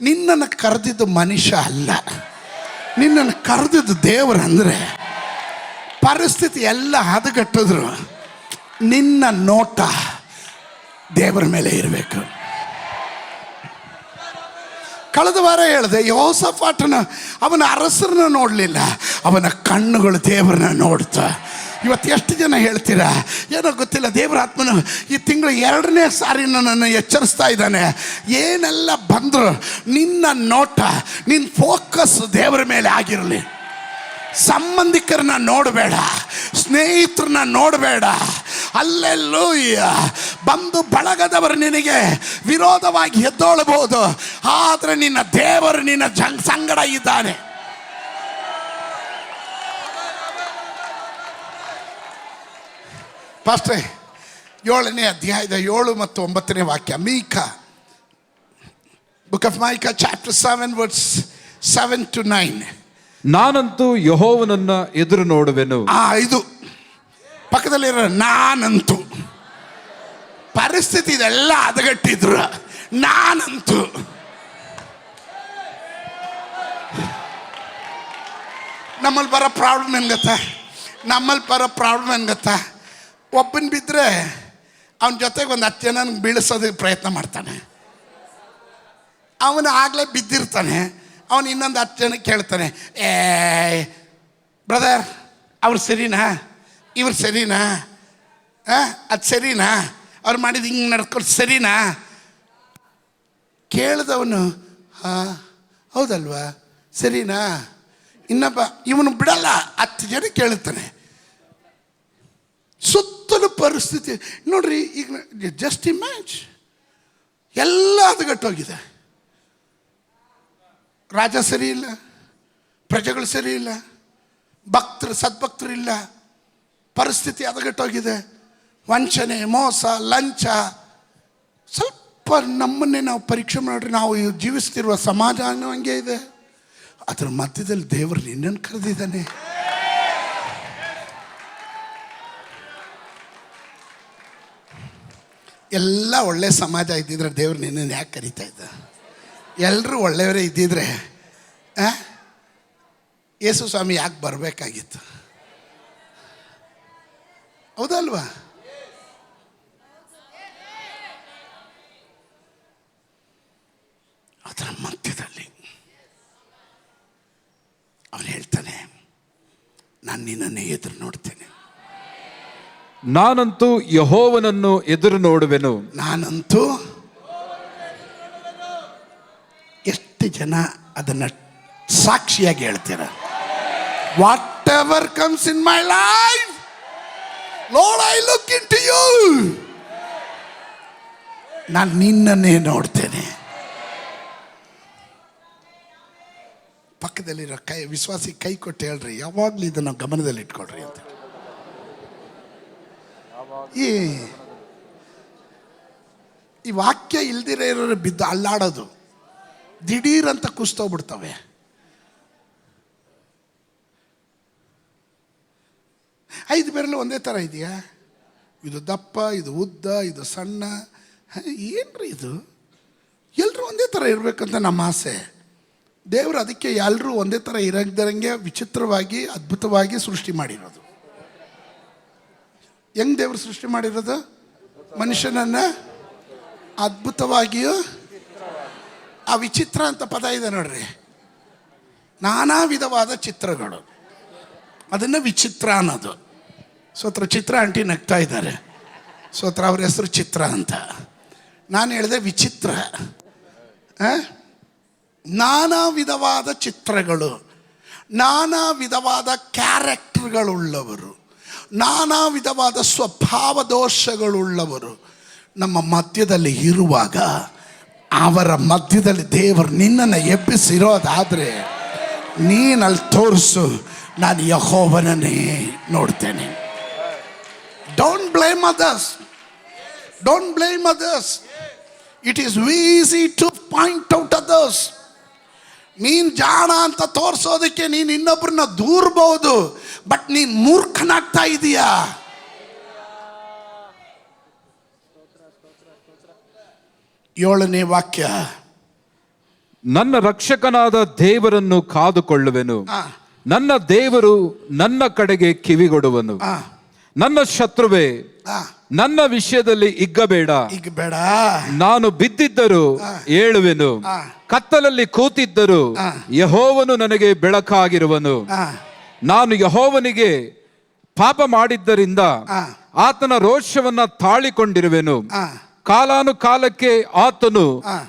Speaker 1: ನಿನ್ನನ್ನು ಕರೆದಿದ್ದು ಮನುಷ್ಯ ಅಲ್ಲ, ನಿನ್ನನ್ನು ಕರೆದಿದ್ದು ದೇವರು. ಅಂದರೆ ಪರಿಸ್ಥಿತಿ ಎಲ್ಲ ಹದಗೆಟ್ಟಿದ್ರು ನಿನ್ನ ನೋಟ ದೇವರ ಮೇಲೆ ಇರಬೇಕು. ಕಳೆದ ವಾರ ಹೇಳಿದೆ, ಯೆಹೋಷಾಫಾಟನ ಅವನ ಅರಸರನ್ನ ನೋಡಲಿಲ್ಲ, ಅವನ ಕಣ್ಣುಗಳು ದೇವರನ್ನ ನೋಡ್ತಾ. ಇವತ್ತು ಎಷ್ಟು ಜನ ಹೇಳ್ತೀರಾ, ಏನೋ ಗೊತ್ತಿಲ್ಲ, ದೇವರ ಆತ್ಮನು ಈ ತಿಂಗಳು 2ನೇ ಸಾರಿ ನನ್ನನ್ನು ಎಚ್ಚರಿಸ್ತಾ ಇದ್ದಾನೆ. ಏನೆಲ್ಲ ಬಂದರು ನಿನ್ನ ನೋಟ, ನಿನ್ನ ಫೋಕಸ್ ದೇವರ ಮೇಲೆ ಆಗಿರಲಿ. ಸಂಬಂಧಿಕರನ್ನ ನೋಡಬೇಡ, ಸ್ನೇಹಿತರನ್ನ ನೋಡಬೇಡ. ಹಲ್ಲೆಲೂಯ. ಬಂಧು ಬಳಗದವರು ನಿನಗೆ ವಿರೋಧವಾಗಿ ಎದ್ದೊಳಬಹುದು, ಆದರೆ ನಿನ್ನ ದೇವರು ನಿನ್ನ ಸಂಗಡ ಇದ್ದಾನೆ. ಪಾಸ್ಟ್ರೆ, 7ನೇ ಅಧ್ಯಾಯದ 7 ಮತ್ತು 9ನೇ ವಾಕ್ಯ, ಮೀಕ, book of Micah chapter 7 verse 7 to 9.
Speaker 2: ನಾನಂತೂ ಯೆಹೋವನನ್ನ ಎದುರು ನೋಡುವೆನು.
Speaker 1: ಇದು ಪಕ್ಕದಲ್ಲಿರೋ ನಾನಂತೂ. ಪರಿಸ್ಥಿತಿ ಇದೆಲ್ಲ ಹದಗೆಟ್ಟಿದ್ರು, ನಾನಂತೂ
Speaker 3: ನಮ್ಮಲ್ಲಿ ಬರೋ ಪ್ರಾಬ್ಲಮ್ ಏನು ಗೊತ್ತಾ, ನಮ್ಮಲ್ಲಿ ಬರೋ ಪ್ರಾಬ್ಲಮ್ ಏನು ಗೊತ್ತಾ, ಒಬ್ಬನ ಬಿದ್ದರೆ ಅವನ ಜೊತೆಗೆ ಒಂದು 10 ಜನ ಬೀಳಿಸೋದಕ್ಕೆ ಪ್ರಯತ್ನ ಮಾಡ್ತಾನೆ. ಅವನು ಆಗಲೇ ಬಿದ್ದಿರ್ತಾನೆ, ಅವನು ಇನ್ನೊಂದು 10 ಜನಕ್ಕೆ ಕೇಳ್ತಾನೆ, ಬ್ರದರ್ ಅವ್ರು ಸರಿನಾ, ಇವ್ರು ಸರಿನಾ, ಅದು ಸರಿನಾ, ಅವ್ರು ಮಾಡಿದ್ದು ಹಿಂಗೆ ನಡ್ಕೊಂಡು ಸರಿನಾ? ಕೇಳಿದವನು ಹಾಂ ಹೌದಲ್ವಾ ಸರಿನಾ, ಇನ್ನೊಬ್ಬ ಇವನು ಬಿಡಲ್ಲ, 10 ಜನ ಕೇಳುತ್ತಾನೆ. ಸುತ್ತಲೂ ಪರಿಸ್ಥಿತಿ ನೋಡ್ರಿ. ಈಗ ಜಸ್ಟ್ ಇಮ್ಯಾಜ್, ಎಲ್ಲ ಹದಗೆಟ್ಟೋಗಿದೆ. ರಾಜ ಸರಿ ಇಲ್ಲ, ಪ್ರಜೆಗಳು ಸರಿ ಇಲ್ಲ, ಸದ್ಭಕ್ತರು ಇಲ್ಲ, ಪರಿಸ್ಥಿತಿ ಹದಗೆಟ್ಟೋಗಿದೆ. ವಂಚನೆ, ಮೋಸ, ಲಂಚ. ಸ್ವಲ್ಪ ನಮ್ಮನ್ನೇ ನಾವು ಪರೀಕ್ಷೆ ಮಾಡಿರಿ. ನಾವು ಜೀವಿಸ್ತಿರುವ ಸಮಾಜ ಹಂಗೆ ಇದೆ. ಅದರ ಮಧ್ಯದಲ್ಲಿ ದೇವರು ನಿನ್ನನ್ನು ಕರೆದಿದ್ದಾನೆ. ಎಲ್ಲ ಒಳ್ಳೆ ಸಮಾಜ ಇದ್ದಿದ್ರೆ ದೇವ್ರು ನಿನ್ನನ್ನು ಯಾಕೆ ಕರೀತಾ ಇದ್ದ? ಎಲ್ಲರೂ ಒಳ್ಳೆಯವರೇ ಇದ್ದಿದ್ರೆ ಯೇಸು ಸ್ವಾಮಿ ಯಾಕೆ ಬರಬೇಕಾಗಿತ್ತು? ಹೌದಲ್ವಾ? ಅದರ ಮಧ್ಯದಲ್ಲಿ ಅವನು ಹೇಳ್ತಾನೆ, ನಾನು ನಿನ್ನನ್ನು ಎದುರು ನೋಡ್ತೇನೆ.
Speaker 2: ನಾನಂತೂ ಯೆಹೋವನನ್ನು ಎದುರು ನೋಡುವೆನು.
Speaker 3: ನಾನಂತೂ. ಎಷ್ಟು ಜನ ಅದನ್ನು ಸಾಕ್ಷಿಯಾಗಿ ಹೇಳ್ತೀರ? What ever comes in my life, lord I look into you. ನಾನು ನಿನ್ನನ್ನೇ ನೋಡ್ತೇನೆ. ಪಕ್ಕದಲ್ಲಿರೋ ವಿಶ್ವಾಸಿ ಕೈ ಕೊಟ್ಟು ಹೇಳ್ರಿ, ಯಾವಾಗಲೂ ಇದನ್ನು ಗಮನದಲ್ಲಿ ಇಟ್ಕೊಳ್ರಿ ಅಂತ. ಈ ವಾಕ್ಯ ಇಲ್ದಿರ ಇರೋರು ಬಿದ್ದು ಅಲ್ಲಾಡೋದು, ದಿಢೀರಂತ ಕುಸ್ತೋಗ್ಬಿಡ್ತವೆ. ಐದು ಬೆರಳು ಒಂದೇ ಥರ ಇದೆಯಾ? ಇದು ದಪ್ಪ, ಇದು ಉದ್ದ, ಇದು ಸಣ್ಣ. ಏನ್ರಿ ಇದು? ಎಲ್ಲರೂ ಒಂದೇ ಥರ ಇರಬೇಕಂತ ನಮ್ಮ ಆಸೆ. ದೇವರು ಅದಕ್ಕೆ ಎಲ್ಲರೂ ಒಂದೇ ಥರ ಇರದಂಗೆ ವಿಚಿತ್ರವಾಗಿ ಅದ್ಭುತವಾಗಿ ಸೃಷ್ಟಿ ಮಾಡಿರೋದು. ಹೆಂಗೆ ದೇವರು ಸೃಷ್ಟಿ ಮಾಡಿರೋದು? ಮನುಷ್ಯನನ್ನು ಅದ್ಭುತವಾಗಿಯೂ. ಆ ವಿಚಿತ್ರ ಅಂತ ಪದ ಇದೆ ನೋಡ್ರಿ, ನಾನಾ ವಿಧವಾದ ಚಿತ್ರಗಳು, ಅದನ್ನು ವಿಚಿತ್ರ ಅನ್ನೋದು. ಸ್ವತ್ರ ಚಿತ್ರ ಆಂಟಿ ನಗ್ತಾ ಇದ್ದಾರೆ, ಸ್ವತ್ರ ಅವ್ರ ಹೆಸರು ಚಿತ್ರ ಅಂತ. ನಾನು ಹೇಳಿದೆ ವಿಚಿತ್ರ. ನಾನಾ ವಿಧವಾದ ಚಿತ್ರಗಳು, ನಾನಾ ವಿಧವಾದ ಕ್ಯಾರೆಕ್ಟರ್ಗಳುಳ್ಳವರು, ನಾನಾ ವಿಧವಾದ ಸ್ವಭಾವ ದೋಷಗಳುಳ್ಳವರು ನಮ್ಮ ಮಧ್ಯದಲ್ಲಿ ಇರುವಾಗ, ಅವರ ಮಧ್ಯದಲ್ಲಿ ದೇವರು ನಿನ್ನನ್ನು ಎಬ್ಬಿಸಿರೋದಾದರೆ ನೀನಲ್ಲಿ ತೋರಿಸು, ನಾನು ಯೆಹೋವನನ್ನೇ ನೋಡ್ತೇನೆ. Don't blame others, don't blame others. It is easy to point out others. ನೀನು ಜಾಣ ಅಂತ ತೋರಿಸೋದಕ್ಕೆ ನೀನು ಇನ್ನೊಬ್ಬರನ್ನ ದೂರಬಹುದು, ಬಟ್ ನೀನು ಮೂರ್ಖನಾಗ್ತಾ ಇದೀಯಾ. ಏಳನೇ ವಾಕ್ಯ,
Speaker 2: ನನ್ನ ರಕ್ಷಕನಾದ ದೇವರನ್ನು ಕಾದುಕೊಳ್ಳುವೆನು. ನನ್ನ ದೇವರು ನನ್ನ ಕಡೆಗೆ ಕಿವಿಗೊಡುವನು. ನನ್ನ ಶತ್ರುವೇ, ನನ್ನ ವಿಷಯದಲ್ಲಿ ಇಗ್ಗಬೇಡ. ನಾನು ಬಿದ್ದಿದ್ದರೂ ಏಳುವೆನು, ಕತ್ತಲಲ್ಲಿ ಕೂತಿದ್ದರೂ ಯೆಹೋವನು ನನಗೆ ಬೆಳಕಾಗಿರುವನು. ನಾನು ಯೆಹೋವನಿಗೆ ಪಾಪ ಮಾಡಿದ್ದರಿಂದ ಆತನ ರೋಷವನ್ನ ತಾಳಿಕೊಂಡಿರುವೆನು. ಕಾಲಾನುಕಾಲಕ್ಕೆ ಆತನು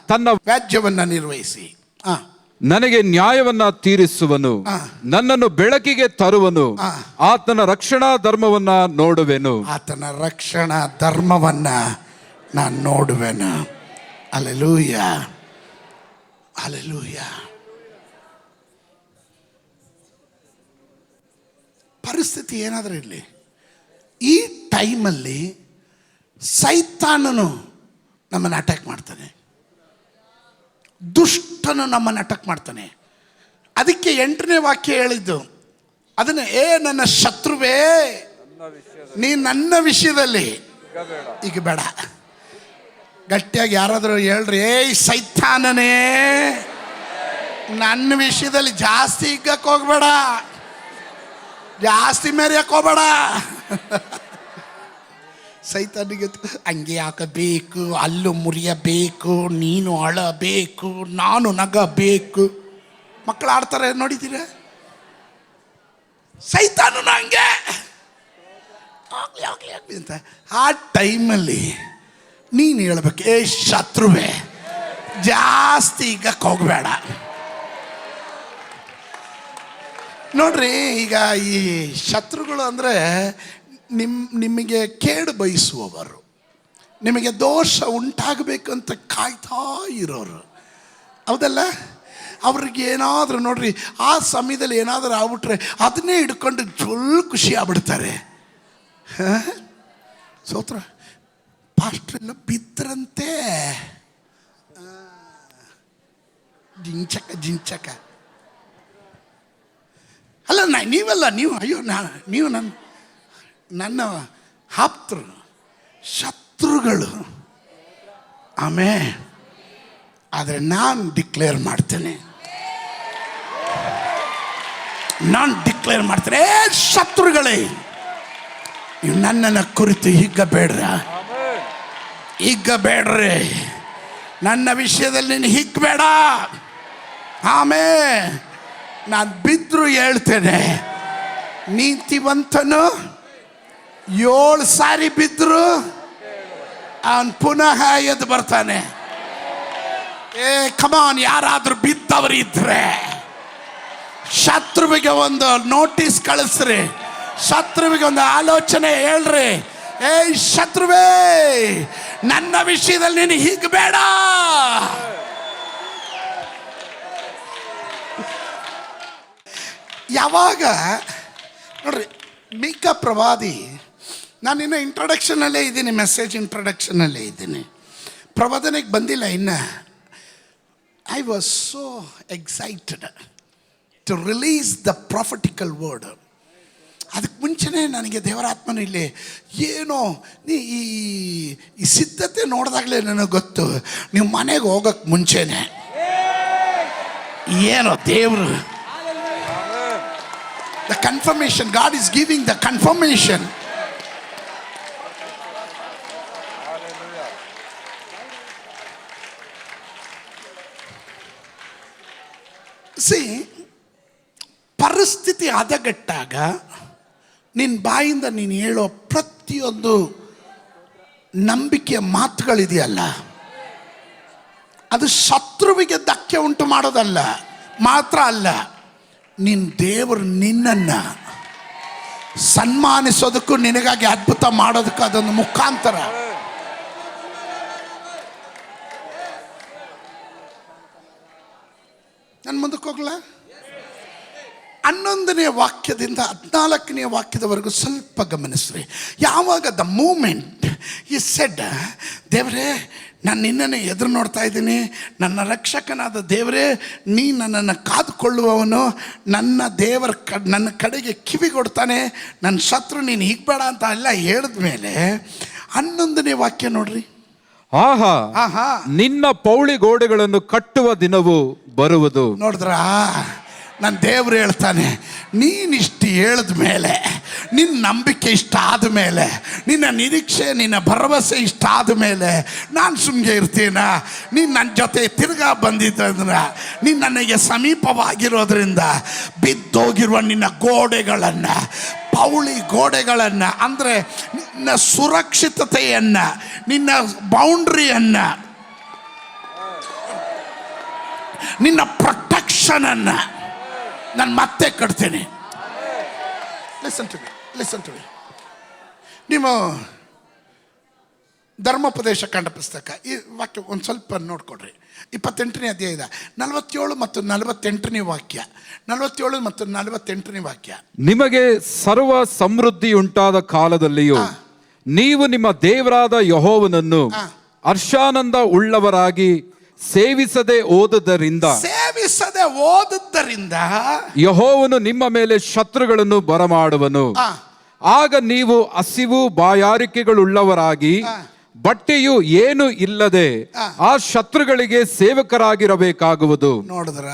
Speaker 2: ತನ್ನ
Speaker 3: ವ್ಯಾಜ್ಯವನ್ನ ನಿರ್ವಹಿಸಿ
Speaker 2: ನನಗೆ ನ್ಯಾಯವನ್ನ ತೀರಿಸುವನು. ನನ್ನನ್ನು ಬೆಳಕಿಗೆ ತರುವನು. ಆತನ ರಕ್ಷಣಾ ಧರ್ಮವನ್ನ ನೋಡುವೆನು.
Speaker 3: ಆತನ ರಕ್ಷಣಾ ಧರ್ಮವನ್ನ ನಾನು ನೋಡುವೆನು. Hallelujah, hallelujah. ಪರಿಸ್ಥಿತಿ ಏನಾದರೂ ಇರಲಿ, ಈ ಟೈಮಲ್ಲಿ ಸೈತಾನನು ನಮ್ಮನ್ನು ಅಟ್ಯಾಕ್ ಮಾಡ್ತಾನೆ, ದುಷ್ಟನು ನಮ್ಮನ್ನು ಅಟ್ಯಾಕ್ ಮಾಡ್ತಾನೆ. ಅದಕ್ಕೆ 8ನೇ ವಾಕ್ಯ ಹೇಳಿದ್ದು ಅದನ್ನು, ನನ್ನ ಶತ್ರುವೇ, ನೀ ನನ್ನ ವಿಷಯದಲ್ಲಿ ಈಗ ಬೇಡ. ಗಟ್ಟಿಯಾಗಿ ಯಾರಾದರೂ ಹೇಳ್ರಿ, ಸೈತಾನನೇ ನನ್ನ ವಿಷಯದಲ್ಲಿ ಜಾಸ್ತಿ ಹಿಗ್ಗಕ್ಕೆ ಹೋಗ್ಬೇಡ. ಜಾಸ್ತಿ ಮೇರಿಯಕ್ಕೆ ಹೋಗಬೇಡ. ಸೈತಾನಿಗೆ ಹಂಗೆ ಹಾಕಬೇಕು, ಅಲ್ಲು ಮುರಿಯಬೇಕು, ನೀನು ಅಳಬೇಕು, ನಾನು ನಗಬೇಕು. ಮಕ್ಕಳು ಆಡ್ತಾರೆ ನೋಡಿದ್ದೀರ? ಸೈತಾನು ಹಂಗೆ ಆಗ್ಲಿ ಅಂತ. ಆ ಟೈಮಲ್ಲಿ ನೀನು ಹೇಳ್ಬೇಕು, ಏ ಶತ್ರುವೆ ಜಾಸ್ತಿ ಈಗ ಹೋಗಬೇಡ. ನೋಡ್ರಿ, ಈಗ ಈ ಶತ್ರುಗಳು ಅಂದರೆ ನಿಮಗೆ ಕೇಡು ಬಯಸುವವರು, ನಿಮಗೆ ದೋಷ ಉಂಟಾಗಬೇಕಂತ ಕಾಯ್ತಾ ಇರೋರು, ಹೌದಲ್ಲ? ಅವ್ರಿಗೆ ಏನಾದರೂ ನೋಡ್ರಿ, ಆ ಸಮಯದಲ್ಲಿ ಏನಾದರೂ ಆಗ್ಬಿಟ್ರೆ ಅದನ್ನೇ ಹಿಡ್ಕೊಂಡು ಜೊಲ್ ಖುಷಿ ಆಗ್ಬಿಡ್ತಾರೆ. ಸೋತ್ರ ಪಾಸ್ಟ್ರೆಲ್ಲ ಬಿದ್ದರಂತೆ, ಜಿಂಚಕ ಅಲ್ಲ, ನೀವೆಲ್ಲ ನೀವು, ಅಯ್ಯೋ ನೀವು ನನ್ನ ಆಪ್ತರು, ಶತ್ರುಗಳು. ಆದರೆ ನಾನು ಡಿಕ್ಲೇರ್ ಮಾಡ್ತೇನೆ, ಏ ಶತ್ರುಗಳೇ, ನೀವು ನನ್ನನ್ನು ಕುರಿತು ಹಿಗ್ಗಬೇಡ್ರಿ, ನನ್ನ ವಿಷಯದಲ್ಲಿ ನೀನು ಹಿಗ್ಬೇಡ. ನಾನು ಬಿದ್ದರೂ ಹೇಳ್ತೇನೆ, ನೀತಿವಂತನು 7 ಸಾರಿ ಬಿದ್ದರೂ ಅವನು ಪುನಃ ಎದ್ದು ಬರ್ತಾನೆ. ಕಮಾನ್, ಯಾರಾದ್ರೂ ಬಿದ್ದವರಿದ್ರೆ ಶತ್ರುವಿಗೆ ಒಂದು ನೋಟಿಸ್ ಕಳಿಸ್ರಿ, ಶತ್ರುವಿಗೆ ಒಂದು ಆಲೋಚನೆ ಹೇಳ್ರಿ, ಏ ಶತ್ರುವೇ, ನನ್ನ ವಿಷಯದಲ್ಲಿ ನೀನು ಹಿಗ್ಬೇಡ. ಯಾವಾಗ ನೋಡ್ರಿ, ಮೀಕ ಪ್ರವಾದಿ, ನಾನಿನ್ನು ಇಂಟ್ರೊಡಕ್ಷನಲ್ಲೇ ಇದ್ದೀನಿ, ಮೆಸೇಜ್ ಇಂಟ್ರೊಡಕ್ಷನಲ್ಲೇ ಇದ್ದೀನಿ, ಪ್ರವಾದನೆಗೆ ಬಂದಿಲ್ಲ ಇನ್ನು. I was so excited to release the prophetical word. ಅದಕ್ಕೆ ಮುಂಚೆನೇ ನನಗೆ ದೇವರಾತ್ಮನು ಇಲ್ಲಿ ಏನೋ ಈ ಸಿದ್ಧತೆ ನೋಡಿದಾಗಲೇ ನನಗೆ ಗೊತ್ತು, ನೀವು ಮನೆಗೆ ಹೋಗೋಕ್ಕೆ ಮುಂಚೆನೆ ಏನೋ ದೇವರು the confirmation, God is giving the confirmation. See, ಪರಿಸ್ಥಿತಿ ಹದಗೆಟ್ಟಾಗ ನಿನ್ನ ಬಾಯಿಂದ ನೀನು ಹೇಳೋ ಪ್ರತಿಯೊಂದು ನಂಬಿಕೆಯ ಮಾತುಗಳಿದೆಯಲ್ಲ, ಅದು ಶತ್ರುವಿಗೆ ಧಕ್ಕೆ ಉಂಟು ಮಾಡೋದಲ್ಲ ಮಾತ್ರ ಅಲ್ಲ, ನಿನ್ನ ದೇವರು ನಿನ್ನನ್ನು ಸನ್ಮಾನಿಸೋದಕ್ಕೂ ನಿನಗಾಗಿ ಅದ್ಭುತ ಮಾಡೋದಕ್ಕೂ ಅದೊಂದು ಮುಖಾಂತರ. ನಾನು ಮುಂದಕ್ಕೆ ಹೋಗ್ಲಾ? 11ನೇ ವಾಕ್ಯದಿಂದ 14ನೇ ವಾಕ್ಯದವರೆಗೂ ಸ್ವಲ್ಪ ಗಮನಿಸ್ರಿ. ಯಾವಾಗ ದ ಮೂಮೆಂಟ್ ಈ ಸೆಡ್, ದೇವರೇ ನಾನು ನಿನ್ನನ್ನೇ ಎದುರು ನೋಡ್ತಾ ಇದ್ದೀನಿ, ನನ್ನ ರಕ್ಷಕನಾದ ದೇವರೇ ನೀ ನನ್ನನ್ನು ಕಾದುಕೊಳ್ಳುವವನು, ನನ್ನ ದೇವರ ನನ್ನ ಕಡೆಗೆ ಕಿವಿಗೊಡ್ತಾನೆ, ನನ್ನ ಶತ್ರು ನೀನು ಹಿಗ್ಬೇಡ ಅಂತ ಎಲ್ಲ ಹೇಳಿದ ಮೇಲೆ 11ನೇ ವಾಕ್ಯ ನೋಡ್ರಿ.
Speaker 2: ಆಹಾ, ನಿನ್ನ ಪೌಳಿ ಗೋಡೆಗಳನ್ನು ಕಟ್ಟುವ ದಿನವು ಬರುವುದು.
Speaker 3: ನೋಡಿದ್ರಾ, ನನ್ನ ದೇವರು ಹೇಳ್ತಾನೆ, ನೀನಿಷ್ಟು ಹೇಳಿದ ಮೇಲೆ, ನಿನ್ನ ನಂಬಿಕೆ ಇಷ್ಟ ಆದಮೇಲೆ, ನಿನ್ನ ನಿರೀಕ್ಷೆ ನಿನ್ನ ಭರವಸೆ ಇಷ್ಟ ಆದಮೇಲೆ ನಾನು ಸುಮ್ಮನೆ ಇರ್ತೀನ? ನೀನು ನನ್ನ ಜೊತೆ ತಿರ್ಗಾ ಬಂದಿದ್ದಂದ್ರೆ, ನೀನು ನನಗೆ ಸಮೀಪವಾಗಿರೋದ್ರಿಂದ ಬಿದ್ದೋಗಿರುವ ನಿನ್ನ ಗೋಡೆಗಳನ್ನು, ಪೌಳಿ ಗೋಡೆಗಳನ್ನು, ಅಂದರೆ ನಿನ್ನ ಸುರಕ್ಷಿತತೆಯನ್ನು, ನಿನ್ನ ಬೌಂಡ್ರಿಯನ್ನು, ನಿನ್ನ ಪ್ರೊಟೆಕ್ಷನನ್ನು ನಾನು ಮತ್ತೆ ಕಟ್ತೇನೆ. Listen to me. ನೀವು ಧರ್ಮೋಪದೇಶ ಕಂಡ ಪುಸ್ತಕ ಈ ವಾಕ್ಯ ಒಂದು ಸ್ವಲ್ಪ ನೋಡ್ಕೊಡ್ರಿ. 28ನೇ ಅಧ್ಯಾಯದ 47 ಮತ್ತು 48ನೇ ವಾಕ್ಯ, 47 ಮತ್ತು 48ನೇ ವಾಕ್ಯ.
Speaker 2: ನಿಮಗೆ ಸರ್ವ ಸಮೃದ್ಧಿ ಉಂಟಾದ ಕಾಲದಲ್ಲಿಯೂ ನೀವು ನಿಮ್ಮ ದೇವರಾದ ಯೆಹೋವನನ್ನು ಹರ್ಷಾನಂದ ಉಳ್ಳವರಾಗಿ ಸೇವಿಸದೆ ಓದುವುದರಿಂದ ಯೆಹೋವನು ನಿಮ್ಮ ಮೇಲೆ ಶತ್ರುಗಳನ್ನು ಬರಮಾಡುವನು. ಆಗ ನೀವು ಹಸಿವು ಬಾಯಾರಿಕೆಗಳುಳ್ಳವರಾಗಿ ಬಟ್ಟೆಯು ಏನು ಇಲ್ಲದೆ ಆ ಶತ್ರುಗಳಿಗೆ ಸೇವಕರಾಗಿರಬೇಕಾಗುವುದು.
Speaker 3: ನೋಡಿದ್ರ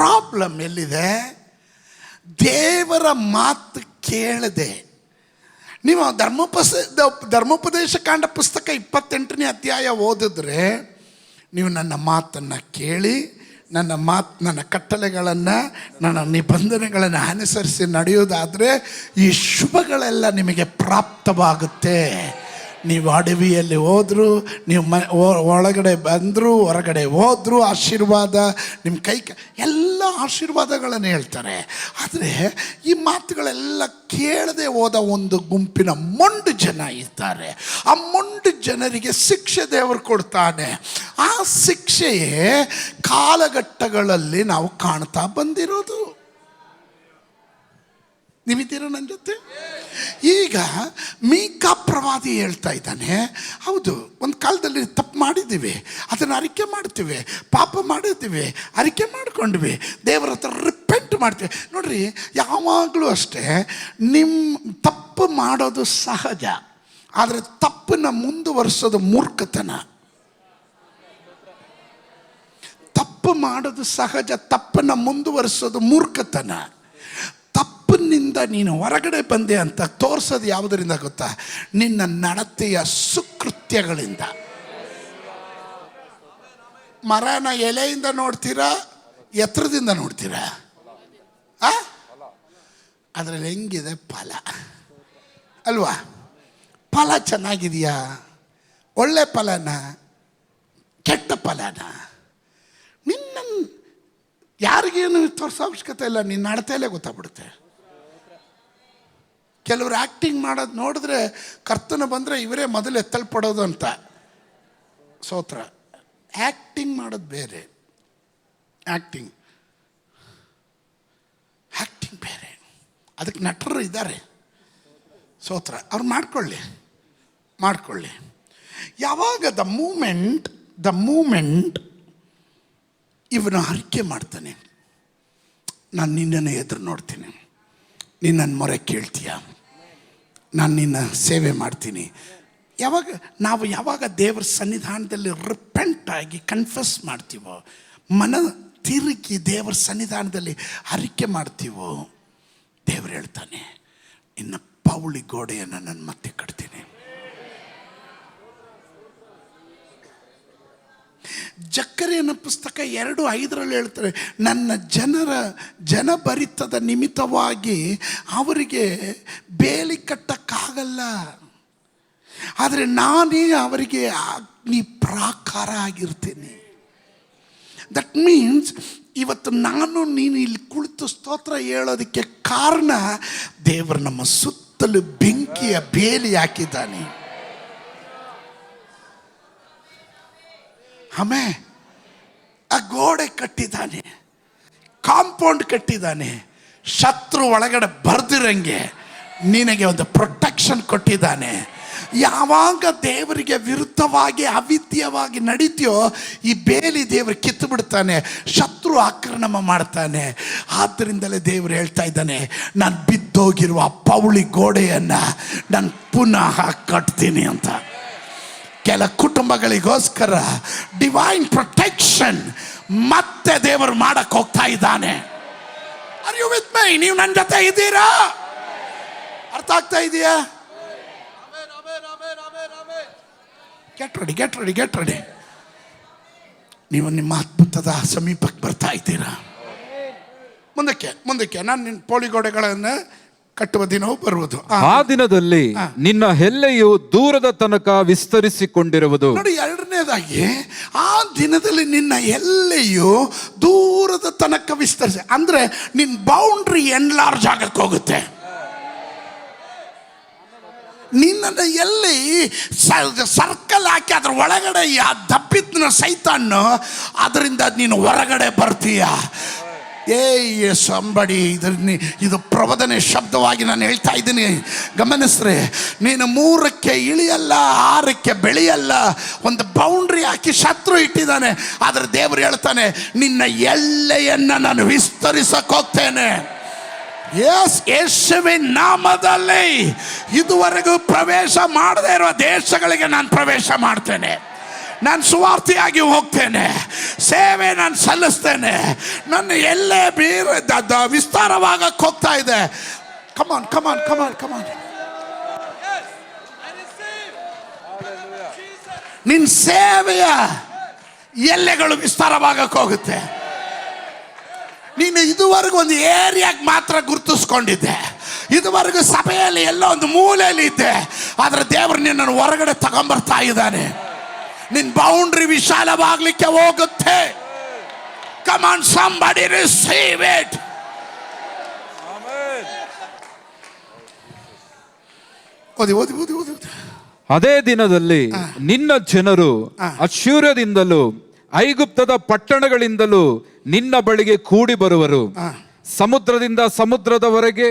Speaker 3: ಪ್ರಾಬ್ಲಮ್ ಎಲ್ಲಿದೆ? ದೇವರ ಮಾತು ಕೇಳದೆ. ನೀವು ಧರ್ಮೋಪದೇಶ ಕಾಂಡ ಪುಸ್ತಕ 28ನೇ ಅಧ್ಯಾಯ ಓದಿದ್ರೆ, ನೀವು ನನ್ನ ಮಾತನ್ನು ಕೇಳಿ ನನ್ನ ಕಟ್ಟಳೆಗಳನ್ನು, ನನ್ನ ನಿಬಂಧನೆಗಳನ್ನು ಅನುಸರಿಸಿ ನಡೆಯೋದಾದರೆ ಈ ಶುಭಗಳೆಲ್ಲ ನಿಮಗೆ ಪ್ರಾಪ್ತವಾಗುತ್ತೆ. ನೀವು ಅಡವಿಯಲ್ಲಿ ಹೋದರೂ, ನೀವು ಒಳಗಡೆ ಬಂದರೂ, ಹೊರಗಡೆ ಹೋದರೂ ಆಶೀರ್ವಾದ, ನಿಮ್ಮ ಎಲ್ಲ ಆಶೀರ್ವಾದಗಳನ್ನು ಹೇಳ್ತಾರೆ. ಆದರೆ ಈ ಮಾತುಗಳೆಲ್ಲ ಕೇಳದೆ ಹೋದ ಒಂದು ಗುಂಪಿನ ಮೊಂಡು ಜನ ಇದ್ದಾರೆ. ಆ ಮೊಂಡು ಜನರಿಗೆ ಶಿಕ್ಷೆ ದೇವರು ಕೊಡ್ತಾನೆ. ಆ ಶಿಕ್ಷೆಯೇ ಕಾಲಘಟ್ಟಗಳಲ್ಲಿ ನಾವು ಕಾಣ್ತಾ ಬಂದಿರೋದು. ನೀವಿದ್ದೀರ ನನ್ನ ಜೊತೆ? ಈಗ ಮೀಕಾ ಪ್ರವಾದಿ ಹೇಳ್ತಾ ಇದ್ದಾನೆ, ಹೌದು, ಒಂದು ಕಾಲದಲ್ಲಿ ತಪ್ಪು ಮಾಡಿದ್ದೀವಿ, ಅದನ್ನು ಅರಿಕೆ ಮಾಡ್ತೀವಿ, ಪಾಪ ಮಾಡಿದ್ದೀವಿ, ಅರಿಕೆ ಮಾಡ್ಕೊಂಡ್ವಿ, ದೇವರ ಹತ್ರ ರಿಪೆಂಟ್ ಮಾಡ್ತೀವಿ. ನೋಡ್ರಿ, ಯಾವಾಗಲೂ ಅಷ್ಟೇ, ನಿಮ್ಮ ತಪ್ಪು ಮಾಡೋದು ಸಹಜ, ಆದರೆ ತಪ್ಪನ್ನು ಮುಂದುವರಿಸೋದು ಮೂರ್ಖತನ. ತಪ್ಪು ಮಾಡೋದು ಸಹಜ, ತಪ್ಪನ್ನು ಮುಂದುವರಿಸೋದು ಮೂರ್ಖತನ. ತಪ್ಪಿನಿಂದ ನೀನು ಹೊರಗಡೆ ಬಂದೆ ಅಂತ ತೋರಿಸೋದು ಯಾವುದರಿಂದ ಗೊತ್ತಾ? ನಿನ್ನ ನಡತೆಯ ಸುಕೃತ್ಯಗಳಿಂದ. ಮರನ ಎಲೆಯಿಂದ ನೋಡ್ತೀರಾ, ಎತ್ತರದಿಂದ ನೋಡ್ತೀರಾ? ಅದರಲ್ಲಿ ಹೆಂಗಿದೆ ಫಲ ಅಲ್ವಾ? ಫಲ ಚೆನ್ನಾಗಿದೆಯಾ? ಒಳ್ಳೆ ಫಲನ, ಕೆಟ್ಟ ಫಲನ? ನಿನ್ನ ಯಾರಿಗೇನು ತೋರಿಸೋ ಅವಶ್ಯಕತೆ ಇಲ್ಲ, ನಿನ್ನ ನಡತೆಯಲ್ಲೇ ಗೊತ್ತಾಗ್ಬಿಡುತ್ತೆ. ಕೆಲವರು ಆ್ಯಕ್ಟಿಂಗ್ ಮಾಡೋದು ನೋಡಿದ್ರೆ ಕರ್ತನ ಬಂದರೆ ಇವರೇ ಮೊದಲು ಎತ್ತಲ್ಪಡೋದು ಅಂತ. ಸ್ತೋತ್ರ. ಆ್ಯಕ್ಟಿಂಗ್ ಮಾಡೋದು ಬೇರೆ, ಆ್ಯಕ್ಟಿಂಗ್ ಬೇರೆ. ಅದಕ್ಕೆ ನಟರು ಇದ್ದಾರೆ, ಸ್ತೋತ್ರ, ಅವ್ರು ಮಾಡ್ಕೊಳ್ಳಿ. ಯಾವಾಗ ದ ಮೂಮೆಂಟ್ ಇವನು ಅರಿಕೆ ಮಾಡ್ತಾನೆ, ನಾನು ನಿನ್ನನ್ನು ಎದುರು ನೋಡ್ತೀನಿ, ನೀನು ನನ್ನ ಮೊರೆ ಕೇಳ್ತೀಯ, ನಾನು ನಿನ್ನ ಸೇವೆ ಮಾಡ್ತೀನಿ. ಯಾವಾಗ ದೇವರ ಸನ್ನಿಧಾನದಲ್ಲಿ ರಿಪೆಂಟ್ ಆಗಿ ಕನ್ಫೆಸ್ ಮಾಡ್ತೀವೋ, ಮನ ತಿರುಗಿ ದೇವರ ಸನ್ನಿಧಾನದಲ್ಲಿ ಅರಿಕೆ ಮಾಡ್ತೀವೋ, ದೇವರು ಹೇಳ್ತಾನೆ, ನಿನ್ನ ಪೌಳಿ ಗೋಡೆಯನ್ನು ನಾನು ಮತ್ತೆ ಕಟ್ತೀನಿ. ಜಕರೀಯನ ಪುಸ್ತಕ 2:5 ಹೇಳ್ತಾರೆ, ನನ್ನ ಜನಭರಿತದ ನಿಮಿತ್ತವಾಗಿ ಅವರಿಗೆ ಬೇಲಿ ಕಟ್ಟಕ್ಕಾಗಲ್ಲ, ಆದರೆ ನಾನೇ ಅವರಿಗೆ ಅಗ್ನಿ ಪ್ರಾಕಾರ ಆಗಿರ್ತೀನಿ. ದಟ್ ಮೀನ್ಸ್ ಇವತ್ತು ನೀನು ಇಲ್ಲಿ ಕುಳಿತು ಸ್ತೋತ್ರ ಹೇಳೋದಕ್ಕೆ ಕಾರಣ, ದೇವರು ನಮ್ಮ ಸುತ್ತಲೂ ಬೆಂಕಿಯ ಬೇಲಿ ಹಾಕಿದ್ದಾನೆ. ಆ ಗೋಡೆ ಕಟ್ಟಿದ್ದಾನೆ, ಕಾಂಪೌಂಡ್ ಕಟ್ಟಿದ್ದಾನೆ, ಶತ್ರು ಒಳಗಡೆ ಬರ್ದಿರಂಗೆ ನಿನಗೆ ಒಂದು ಪ್ರೊಟೆಕ್ಷನ್ ಕೊಟ್ಟಿದ್ದಾನೆ. ಯಾವಾಗ ದೇವರಿಗೆ ವಿರುದ್ಧವಾಗಿ ಅವಿದ್ಯವಾಗಿ ನಡೀತೀಯೋ, ಈ ಬೇಲಿ ದೇವರು ಕಿತ್ತು ಬಿಡ್ತಾನೆ, ಶತ್ರು ಆಕ್ರಮಣ ಮಾಡ್ತಾನೆ. ಆದ್ದರಿಂದಲೇ ದೇವರು ಹೇಳ್ತಾ ಇದ್ದಾನೆ, ನಾನು ಬಿದ್ದೋಗಿರುವ ಪೌಳಿ ಗೋಡೆಯನ್ನು ನಾನು ಪುನಃ ಕಟ್ತೀನಿ ಅಂತ. ಕೆಲ ಕುಟುಂಬಗಳಿಗೋಸ್ಕರ ಡಿವೈನ್ ಪ್ರೊಟೆಕ್ಷನ್ ಮತ್ತೆ ದೇವರು ಮಾಡಕ್ಕೆ ಹೋಗ್ತಾ ಇದ್ದಾನೆ. Are you with me? ನೀವು ನನ್ನ ಜೊತೆ ಇದ್ದೀರಾ? ಅರ್ಥ ಆಗ್ತಾ ಇದೆಯಾ? Get ready. ನೀವು ನಿಮ್ಮ ಅದ್ಭುತದ ಸಮೀಪಕ್ಕೆ ಬರ್ತಾ ಇದ್ದೀರಾ. ಮುಂದಕ್ಕೆ ನಾನು ನಿನ್ನ ಪೌಳಿಗೋಡೆಗಳನ್ನು ಕಟ್ಟುವ ದಿನವೂ ಬರುವುದು.
Speaker 2: ಆ ದಿನದಲ್ಲಿ ನಿನ್ನ ಹೆಲ್ಲೆಯು ದೂರದ ತನಕ ವಿಸ್ತರಿಸಿಕೊಂಡಿರುವುದು.
Speaker 3: ನೋಡಿ, ಎರಡನೇದಾಗಿ ಆ ದಿನದಲ್ಲಿ ನಿನ್ನ ಎಲ್ಲೆಯು ದೂರದ ತನಕ ವಿಸ್ತರಿಸಿ, ಅಂದ್ರೆ ನಿನ್ನ ಬೌಂಡ್ರಿ ಎನ್ಲಾರ್ಜ್ ಆಗಕ್ಕೆ ಹೋಗುತ್ತೆ. ನಿನ್ನ ಎಲ್ಲಿ ಸರ್ಕಲ್ ಹಾಕಿ ಅದ್ರ ಒಳಗಡೆ ದಪ್ಪಿದ್ನ ಸೈತಾನು, ಅದರಿಂದ ನೀನು ಹೊರಗಡೆ ಬರ್ತೀಯ. ಸಂಬಡಿ ಇದು ಪ್ರಬೋಧನೆ ಶಬ್ದವಾಗಿ ನಾನು ಹೇಳ್ತಾ ಇದ್ದೀನಿ, ಗಮನಿಸ್ರಿ. ನೀನು 3ಕ್ಕೆ ಇಳಿಯಲ್ಲ, 6ಕ್ಕೆ ಬೆಳೆಯಲ್ಲ. ಒಂದು ಬೌಂಡ್ರಿ ಹಾಕಿ ಶತ್ರು ಇಟ್ಟಿದ್ದಾನೆ, ಆದರೆ ದೇವರು ಹೇಳ್ತಾನೆ, ನಿನ್ನ ಎಲ್ಲೆಯನ್ನು ನಾನು ವಿಸ್ತರಿಸಕ್ಕೆ ಹೋಗ್ತೇನೆ. ಯೇಸುವಿನ ನಾಮದಲ್ಲಿ ಇದುವರೆಗೂ ಪ್ರವೇಶ ಮಾಡದೇ ಇರುವ ದೇಶಗಳಿಗೆ ನಾನು ಪ್ರವೇಶ ಮಾಡ್ತೇನೆ.
Speaker 1: ನಾನು ಸುವಾರ್ತೆಯಾಗಿ ಹೋಗ್ತೇನೆ, ಸೇವೆ ನಾನು ಸಲ್ಲಿಸ್ತೇನೆ, ನನ್ನ ಎಲ್ಲೇ ಬೇರೆ ವಿಸ್ತಾರವಾಗಕ್ಕೆ ಹೋಗ್ತಾ ಇದೆ. ಕಮಾನ್ ಕಮಾನ್ ಕಮಾನ್ ಕಮಾನ್. ನಿನ್ನ ಸೇವೆಯ ಎಲ್ಲೆಗಳು ವಿಸ್ತಾರವಾಗಕ್ಕೆ ಹೋಗುತ್ತೆ. ನೀನು ಇದುವರೆಗೂ ಒಂದು ಏರಿಯಾಗೆ ಮಾತ್ರ ಗುರುತಿಸ್ಕೊಂಡಿದ್ದೆ, ಇದುವರೆಗೂ ಸಭೆಯಲ್ಲಿ ಎಲ್ಲೋ ಒಂದು ಮೂಲೆಯಲ್ಲಿ ಇದ್ದೆ, ಆದರೆ ದೇವರು ನಿನ್ನನ್ನು ಹೊರಗಡೆ ತಗೊಂಬರ್ತಾ ಇದ್ದಾನೆ. ನಿನ್ನ ಬೌಂಡ್ರಿ ವಿಶಾಲವಾಗಲಿಕ್ಕೆ ಹೋಗುತ್ತೆ. Come on somebody receive it. ಓದಿ ಓದಿ ಓದಿ ಓದಿ.
Speaker 2: ಅದೇ ದಿನದಲ್ಲಿ ನಿನ್ನ ಜನರು ಅಶ್ಶೂರ್ಯದಿಂದಲೂ ಐಗುಪ್ತದ ಪಟ್ಟಣಗಳಿಂದಲೂ ನಿನ್ನ ಬಳಿಗೆ ಕೂಡಿ ಬರುವರು. ಸಮುದ್ರದಿಂದ ಸಮುದ್ರದವರೆಗೆ,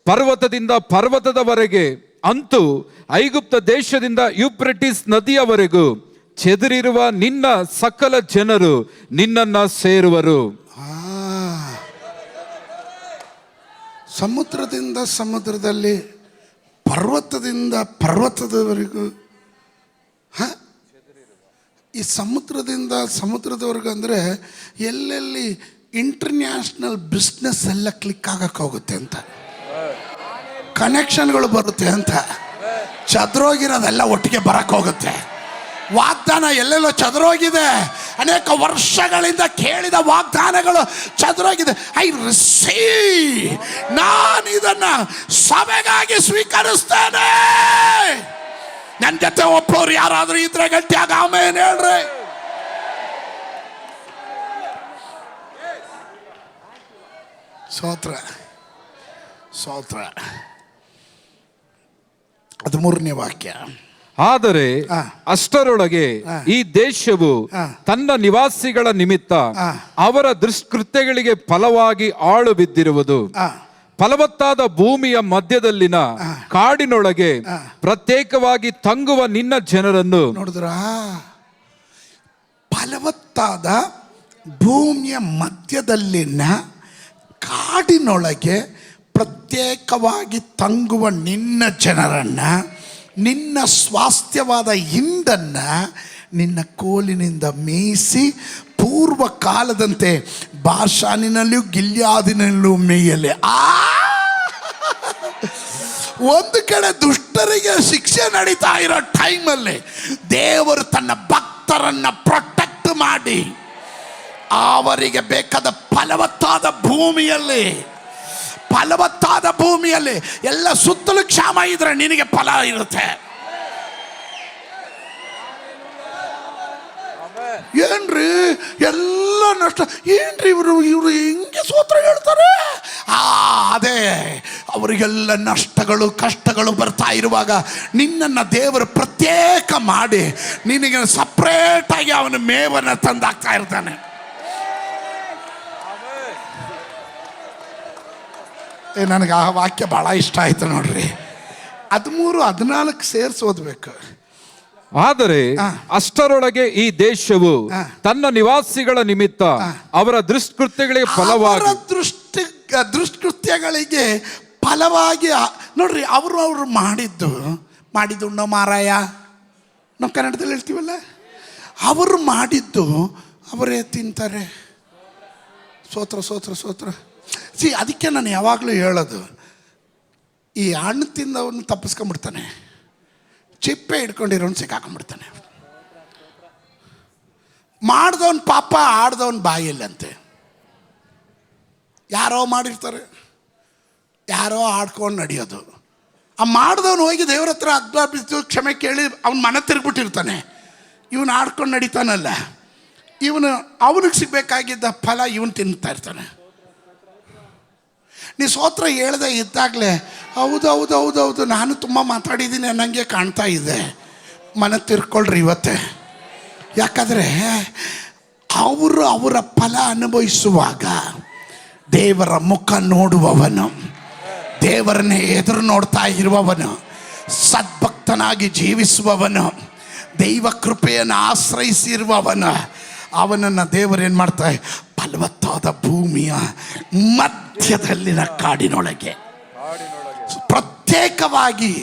Speaker 2: ಪರ್ವತದಿಂದ ಪರ್ವತದವರೆಗೆ, ಅಂತೂ ಐಗುಪ್ತ ದೇಶದಿಂದ ಯೂಫ್ರೆಟಿಸ್ ನದಿಯವರೆಗೂ ಚೆದರಿರುವ ನಿನ್ನ ಸಕಲ ಜನರು ನಿನ್ನನ್ನು ಸೇರುವರು.
Speaker 3: ಸಮುದ್ರದಿಂದ ಸಮುದ್ರದಲ್ಲಿ, ಪರ್ವತದಿಂದ ಪರ್ವತದವರೆಗೂ, ಈ ಸಮುದ್ರದಿಂದ ಸಮುದ್ರದವರೆಗೂ ಅಂದರೆ ಎಲ್ಲೆಲ್ಲಿ ಇಂಟರ್ನ್ಯಾಷನಲ್ ಬಿಸ್ನೆಸ್ ಎಲ್ಲ ಕ್ಲಿಕ್ ಆಗಕ್ಕೆ ಹೋಗುತ್ತೆ ಅಂತ, ಕನೆಕ್ಷನ್ಗಳು ಬರುತ್ತೆ ಅಂತ, ಚದುರೋಗಿರೋದೆಲ್ಲ ಒಟ್ಟಿಗೆ ಬರಕ್ಕೆ ಹೋಗುತ್ತೆ. ವಾಗ್ದಾನ ಎಲ್ಲೆಲ್ಲೋ ಚದುರೋಗಿದೆ, ಅನೇಕ ವರ್ಷಗಳಿಂದ ಕೇಳಿದ ವಾಗ್ದಾನಗಳು ಚದುರೋಗಿದೆ. ಐ ರಿಸೀವ್, ನಾನು ಇದನ್ನ ಸಭೆಗಾಗಿ ಸ್ವೀಕರಿಸ್ತೇನೆ. ನನ್ನ ಜೊತೆ ಒಪ್ಪೋರು ಯಾರಾದ್ರೂ ಇದ್ರೆ ಗಟ್ಟಿಯಾಗ ಆಮೇಲೆ ಹೇಳ್ರಿ. ಸ್ತೋತ್ರ ಸ್ತೋತ್ರ. 13ನೇ ವಾಕ್ಯ.
Speaker 2: ಆದರೆ ಅಷ್ಟರೊಳಗೆ ಈ ದೇಶವು ತನ್ನ ನಿವಾಸಿಗಳ ನಿಮಿತ್ತ ಅವರ ದುಷ್ಕೃತ್ಯಗಳಿಗೆ ಫಲವಾಗಿ ಆಳು ಬಿದ್ದಿರುವುದು. ಫಲವತ್ತಾದ ಭೂಮಿಯ ಮಧ್ಯದಲ್ಲಿನ ಕಾಡಿನೊಳಗೆ ಪ್ರತ್ಯೇಕವಾಗಿ ತಂಗುವ ನಿನ್ನ ಜನರನ್ನು
Speaker 3: ನೋಡಿದ್ರ, ಫಲವತ್ತಾದ ಭೂಮಿಯ ಮಧ್ಯದಲ್ಲಿನ ಕಾಡಿನೊಳಗೆ ಪ್ರತ್ಯೇಕವಾಗಿ ತಂಗುವ ನಿನ್ನ ಜನರನ್ನ, ನಿನ್ನ ಸ್ವಾಸ್ಥ್ಯವಾದ ಹಿಂಡನ್ನ ನಿನ್ನ ಕೋಲಿನಿಂದ ಮೇಯಿಸಿ ಪೂರ್ವ ಕಾಲದಂತೆ ಬಾಷಾನಿನಲ್ಲಿಯೂ ಗಿಲ್ಯಾದಿನಲ್ಲೂ ಮೇಯಲೆ. ಒಂದು ಕಡೆ ದುಷ್ಟರಿಗೆ ಶಿಕ್ಷೆ ನಡೀತಾ ಇರೋ ಟೈಮಲ್ಲಿ ದೇವರು ತನ್ನ ಭಕ್ತರನ್ನ ಪ್ರೊಟೆಕ್ಟ್ ಮಾಡಿ ಅವರಿಗೆ ಬೇಕಾದ ಫಲವತ್ತಾದ ಭೂಮಿಯಲ್ಲಿ ಎಲ್ಲ ಸುತ್ತಲೂ ಕ್ಷಾಮ ಇದ್ರೆ ನಿನಗೆ ಫಲ ಇರುತ್ತೆ. ಏನ್ರಿ ಎಲ್ಲ ನಷ್ಟ, ಏನ್ರಿ ಇವರು ಹೆಂಗೆ ಸ್ತೋತ್ರ ಹೇಳ್ತಾರೆ? ಅದೇ ಅವರಿಗೆಲ್ಲ ನಷ್ಟಗಳು ಕಷ್ಟಗಳು ಬರ್ತಾ ಇರುವಾಗ ನಿನ್ನನ್ನು ದೇವರು ಪ್ರತ್ಯೇಕ ಮಾಡಿ ನಿನಗೆ ಸಪ್ರೇಟ್ ಆಗಿ ಅವನ ಮೇವನ್ನು ತಂದಾಗ್ತಾ ಇರ್ತಾನೆ. ನನಗೆ ಆ ವಾಕ್ಯ ಬಹಳ ಇಷ್ಟ ಆಯ್ತು ನೋಡ್ರಿ. 13, 14 ಸೇರಿಸಿ ಓದ್ಬೇಕು.
Speaker 2: ಆದರೆ ಅಷ್ಟರೊಳಗೆ ಈ ದೇಶವು ತನ್ನ ನಿವಾಸಿಗಳ ನಿಮಿತ್ತ ಅವರ ದುಷ್ಕೃತ್ಯಗಳಿಗೆ ಫಲವಾಗಿ,
Speaker 3: ದುಷ್ಕೃತ್ಯಗಳಿಗೆ ಫಲವಾಗಿ ನೋಡ್ರಿ, ಅವರು ಮಾಡಿದ್ದು ಉಣ್ಣೋ ಮಾರಾಯ, ನಾವು ಕನ್ನಡದಲ್ಲಿ ಹೇಳ್ತೀವಲ್ಲ, ಅವರು ಮಾಡಿದ್ದು ಅವರೇ ತಿಂತಾರೆ. ಸ್ತೋತ್ರ ಸ್ತೋತ್ರ ಸ್ತೋತ್ರ. ಅದಕ್ಕೆ ನಾನು ಯಾವಾಗಲೂ ಹೇಳೋದು, ಈ ಹಣ್ಣು ತಿಂದವನು ತಪ್ಪಿಸ್ಕೊಂಡ್ಬಿಡ್ತಾನೆ, ಚಿಪ್ಪೆ ಹಿಡ್ಕೊಂಡಿರೋನು ಸಿಕ್ಕಾಕೊಂಡ್ಬಿಡ್ತಾನೆ. ಮಾಡ್ದವನ್ ಪಾಪ, ಆಡ್ದವನ್ ಬಾಯಿಲ್ಲಂತೆ. ಯಾರೋ ಮಾಡಿರ್ತಾರೆ, ಯಾರೋ ಆಡ್ಕೊಂಡು ನಡೆಯೋದು. ಆ ಮಾಡ್ದವನು ಹೋಗಿ ದೇವ್ರ ಹತ್ರ ಅದ್ಭಾಬಿಸಿ ಕ್ಷಮೆ ಕೇಳಿ ಅವ್ನ ಮನೆ ತಿರುಗ್ಬಿಟ್ಟಿರ್ತಾನೆ. ಇವನು ಆಡ್ಕೊಂಡು ನಡೀತಾನಲ್ಲ, ಅವನಿಗೆ ಸಿಗಬೇಕಾಗಿದ್ದ ಫಲ ಇವನು ತಿನ್ನುತ್ತಾ ಇರ್ತಾನೆ. ನೀ ಸ್ತೋತ್ರ ಹೇಳ್ದೆ ಇದ್ದಾಗಲೇ ಹೌದು ನಾನು ತುಂಬ ಮಾತಾಡಿದ್ದೀನಿ ಅನ್ನಂಗೆ ಕಾಣ್ತಾ ಇದೆ. ಮನೆ ತಿರ್ಕೊಳ್ರಿ ಇವತ್ತೇ. ಯಾಕಂದರೆ ಅವರ ಫಲ ಅನುಭವಿಸುವಾಗ ದೇವರ ಮುಖ ನೋಡುವವನು, ದೇವರನ್ನೇ ಎದುರು ನೋಡ್ತಾ ಇರುವವನು, ಸದ್ಭಕ್ತನಾಗಿ ಜೀವಿಸುವವನು, ದೈವ ಕೃಪೆಯನ್ನು ಆಶ್ರಯಿಸಿರುವವನು, ಅವನನ್ನು ದೇವರೇನು ಮಾಡ್ತಾರೆ? ಫಲವತ್ತಾದ ಭೂಮಿಯ ಮಧ್ಯದಲ್ಲಿನ ಕಾಡಿನೊಳಗೆ ಪ್ರತ್ಯೇಕವಾಗಿ.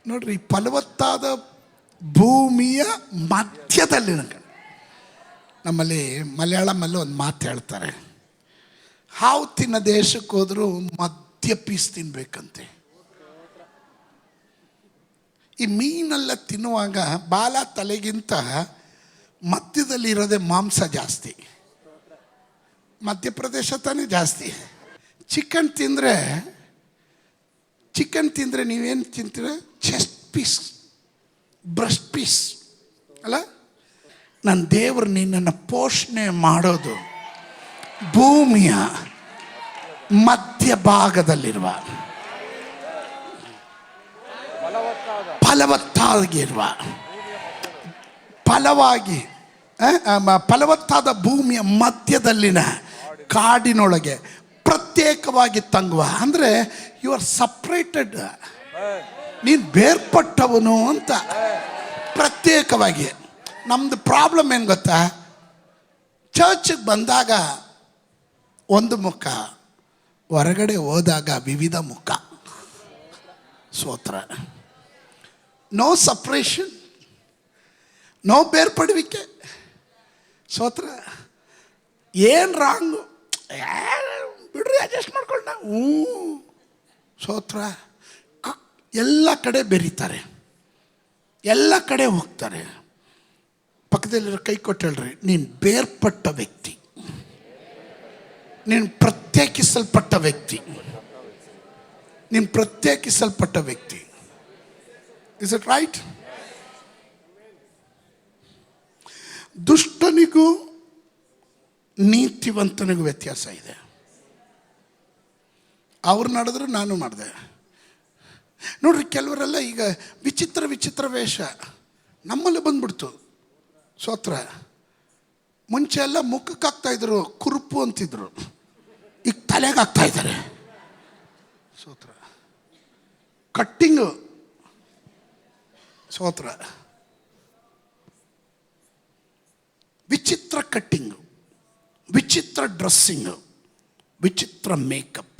Speaker 3: ನೋಡ್ರಿ, ಫಲವತ್ತಾದ ಭೂಮಿಯ ಮಧ್ಯದಲ್ಲಿನ ನಮ್ಮಲ್ಲಿ ಮಲಯಾಳಮಲ್ಲಿ ಒಂದು ಮಾತು ಹೇಳ್ತಾರೆ, ಹಾವು ತಿನ್ನ ದೇಶಕ್ಕೆ ಹೋದರೂ ಮಧ್ಯ ಪೀಸ್ ತಿನ್ಬೇಕಂತೆ. ಈ ಮೀನೆಲ್ಲ ತಿನ್ನುವಾಗ ಬಾಲ ತಲೆಗಿಂತ ಮಧ್ಯದಲ್ಲಿರೋದೇ ಮಾಂಸ ಜಾಸ್ತಿ. ಮಧ್ಯಪ್ರದೇಶ ತಾನೇ ಜಾಸ್ತಿ. ಚಿಕನ್ ತಿಂದರೆ ನೀವೇನು ತಿಂತೀರ? ಚೆಸ್ಟ್ ಪೀಸ್, ಬ್ರೆಸ್ಟ್ ಪೀಸ್ ಅಲ್ಲ. ನನ್ನ ದೇವರು ನಿನ್ನನ್ನು ಪೋಷಣೆ ಮಾಡೋದು ಭೂಮಿಯ ಮಧ್ಯಭಾಗದಲ್ಲಿರುವ ಫಲವತ್ತಾದ ಭೂಮಿಯ ಮಧ್ಯದಲ್ಲಿನ ಕಾಡಿನೊಳಗೆ ಪ್ರತ್ಯೇಕವಾಗಿ ತಂಗುವ. ಅಂದರೆ ಯು ಆರ್ ಸಪ್ರೇಟೆಡ್, ನೀನು ಬೇರ್ಪಟ್ಟವನು ಅಂತ. ಪ್ರತ್ಯೇಕವಾಗಿ. ನಮ್ಮದು ಪ್ರಾಬ್ಲಮ್ ಏನು ಗೊತ್ತಾ? ಚರ್ಚಿಗೆ ಬಂದಾಗ ಒಂದು ಮುಖ, ಹೊರಗಡೆ ಹೋದಾಗ ವಿವಿಧ ಮುಖ. ಸ್ತೋತ್ರ. ನೋ ಸಪ್ರೇಷನ್, ನೋ ಬೇರ್ಪಡುವಿಕೆ. ಸ್ತೋತ್ರ. ಏನು ರಾಂಗು ಬಿಡ್ರಿ, ಅಡ್ಜಸ್ಟ್ ಮಾಡ್ಕೊಂಡ. ಸ್ತೋತ್ರ. ಎಲ್ಲ ಕಡೆ ಬೆರೀತಾರೆ, ಎಲ್ಲ ಕಡೆ ಹೋಗ್ತಾರೆ. ಪಕ್ಕದಲ್ಲಿರೋ ಕೈ ಕೊಟ್ಟು ಹೇಳ್ರಿ, ನೀನು ಬೇರ್ಪಟ್ಟ ವ್ಯಕ್ತಿ, ನೀನು ಪ್ರತ್ಯೇಕಿಸಲ್ಪಟ್ಟ ವ್ಯಕ್ತಿ, ನೀನು ಪ್ರತ್ಯೇಕಿಸಲ್ಪಟ್ಟ ವ್ಯಕ್ತಿ. Is it right? ದುಷ್ಟನಿಗೂ ನೀತಿವಂತನಿಗೂ ವ್ಯತ್ಯಾಸ ಇದೆ. ಅವ್ರು ನಡೆದ್ರು ನಾನು ಮಾಡಿದೆ. ನೋಡ್ರಿ, ಕೆಲವರೆಲ್ಲ ಈಗ ವಿಚಿತ್ರ ವೇಷ ನಮ್ಮಲ್ಲಿ ಬಂದ್ಬಿಡ್ತು. ಸ್ತೋತ್ರ. ಮುಂಚೆ ಎಲ್ಲ ಮುಖಕ್ಕೆ ಹಾಕ್ತಾಯಿದ್ರು, ಕುರುಪು ಅಂತಿದ್ರು, ಈಗ ತಲೆಗೆ ಹಾಕ್ತಾ ಇದ್ದಾರೆ. ಸ್ತೋತ್ರ. ಕಟ್ಟಿಂಗು. ಸ್ತೋತ್ರ. ವಿಚಿತ್ರ ಕಟ್ಟಿಂಗು, ವಿಚಿತ್ರ ಡ್ರೆಸ್ಸಿಂಗು, ವಿಚಿತ್ರ ಮೇಕಪ್.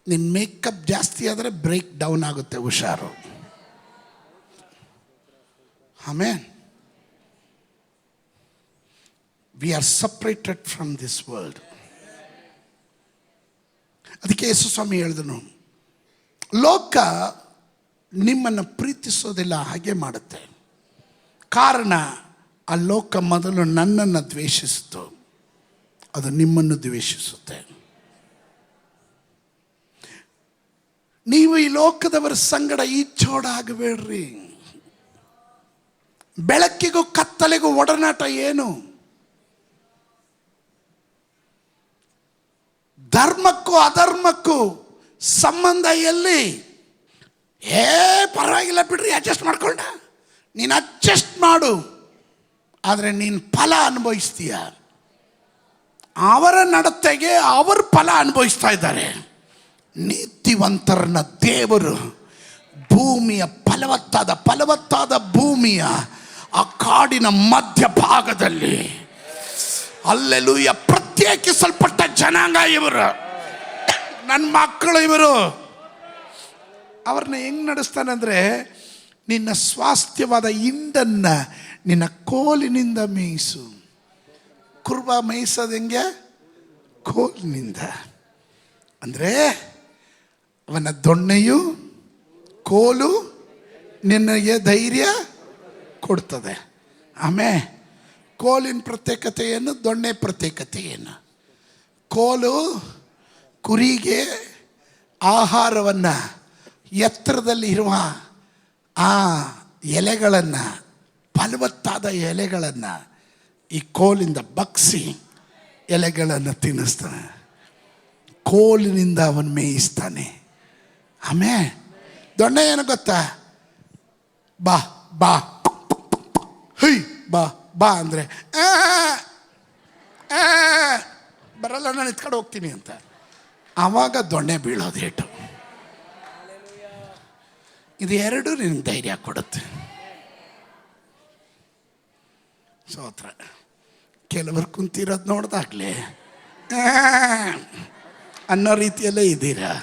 Speaker 3: ನಿನ್ನ ಮೇಕಪ್ ಜಾಸ್ತಿ ಆದರೆ ಬ್ರೇಕ್ ಡೌನ್ ಆಗುತ್ತೆ, ಹುಷಾರು. Amen. We are separated from this world. ಅದಕ್ಕೆ ಯೇಸು ಸ್ವಾಮಿ ಹೇಳಿದನು, ಲೋಕ ನಿಮ್ಮನ್ನು ಪ್ರೀತಿಸೋದಿಲ್ಲ, ಹಾಗೆ ಮಾಡುತ್ತೆ. ಕಾರಣ ಆ ಲೋಕ ಮೊದಲು ನನ್ನನ್ನು ದ್ವೇಷಿಸಿತು, ಅದು ನಿಮ್ಮನ್ನು ದ್ವೇಷಿಸುತ್ತೆ. ನೀವು ಈ ಲೋಕದವರ ಸಂಗಡ ಈಚೋಡ ಆಗಬೇಡ್ರಿ. ಬೆಳಕಿಗೂ ಕತ್ತಲೆಗೂ ಒಡನಾಟ ಏನು? ಧರ್ಮಕ್ಕೂ ಅಧರ್ಮಕ್ಕೂ ಸಂಬಂಧ ಎಲ್ಲಿ? ಪರವಾಗಿಲ್ಲ ಬಿಡ್ರಿ, ಅಡ್ಜಸ್ಟ್ ಮಾಡ್ಕೊಂಡ. ನೀನು ಅಡ್ಜಸ್ಟ್ ಮಾಡು, ಆದರೆ ನೀನು ಫಲ ಅನುಭವಿಸ್ತೀಯ. ಅವರ ನಡತೆಗೆ ಅವರು ಫಲ ಅನುಭವಿಸ್ತಾ ಇದ್ದಾರೆ. ನೀತಿವಂತರನ್ನ ದೇವರು ಭೂಮಿಯ ಫಲವತ್ತಾದ ಭೂಮಿಯ ಆ ಕಾಡಿನ ಮಧ್ಯಭಾಗದಲ್ಲಿ, ಅಲ್ಲೆಲೂಯ, ಪ್ರತ್ಯೇಕಿಸಲ್ಪಟ್ಟ ಜನಾಂಗ ಇವರು, ನನ್ನ ಮಕ್ಕಳು ಇವರು. ಅವ್ರನ್ನ ಹೆಂಗೆ ನಡೆಸ್ತಾನಂದ್ರೆ, ನಿನ್ನ ಸ್ವಾಸ್ಥ್ಯವಾದ ಹಿಂಡನ್ನ ನಿನ್ನ ಕೋಲಿನಿಂದ ಮೇಯಿಸು. ಕುರುಬ ಮೇಯಿಸೋದು ಹೆಂಗೆ? ಕೋಲಿನಿಂದ. ಅಂದರೆ ಅವನ ದೊಣ್ಣೆಯು ಕೋಲು ನಿನಗೆ ಧೈರ್ಯ ಕೊಡ್ತದೆ. ಆಮೇಲೆ ಕೋಲಿನ ಪ್ರತ್ಯೇಕತೆ ಏನು, ದೊಣ್ಣೆ ಪ್ರತ್ಯೇಕತೆ ಏನು? ಕೋಲು ಕುರಿಗೆ ಆಹಾರವನ್ನು, ಎತ್ತರದಲ್ಲಿ ಇರುವ ಆ ಎಲೆಗಳನ್ನು, ಫಲವತ್ತಾದ ಎಲೆಗಳನ್ನು ಈ ಕೋಲಿಂದ ಬಗ್ಸಿ ಎಲೆಗಳನ್ನು ತಿನ್ನಿಸ್ತಾನೆ. ಕೋಲಿನಿಂದ ಅವನು ಮೇಯಿಸ್ತಾನೆ. ಆಮೇಲೆ ದೊಣ್ಣೆ ಏನು ಗೊತ್ತಾ? ಬಾ ಬಾ ಹೈ ಬಾ ಬಾ ಅಂದರೆ ಬರಲ್ಲ, ನಾನು ಎತ್ಕಡೆ ಹೋಗ್ತೀನಿ ಅಂತ. ಆವಾಗ ದೊಣ್ಣೆ ಬೀಳೋದು ಏಟು. ಇದು ಎರಡು ನಿನಗೆ ಧೈರ್ಯ ಕೊಡುತ್ತೆ. ಸ್ತೋತ್ರ. ಕೆಲವರು ಕುಂತಿರೋದು ನೋಡ್ದಾಗ್ಲೇ ಅನ್ನೋ ರೀತಿಯಲ್ಲೇ ಇದ್ದೀರಾ.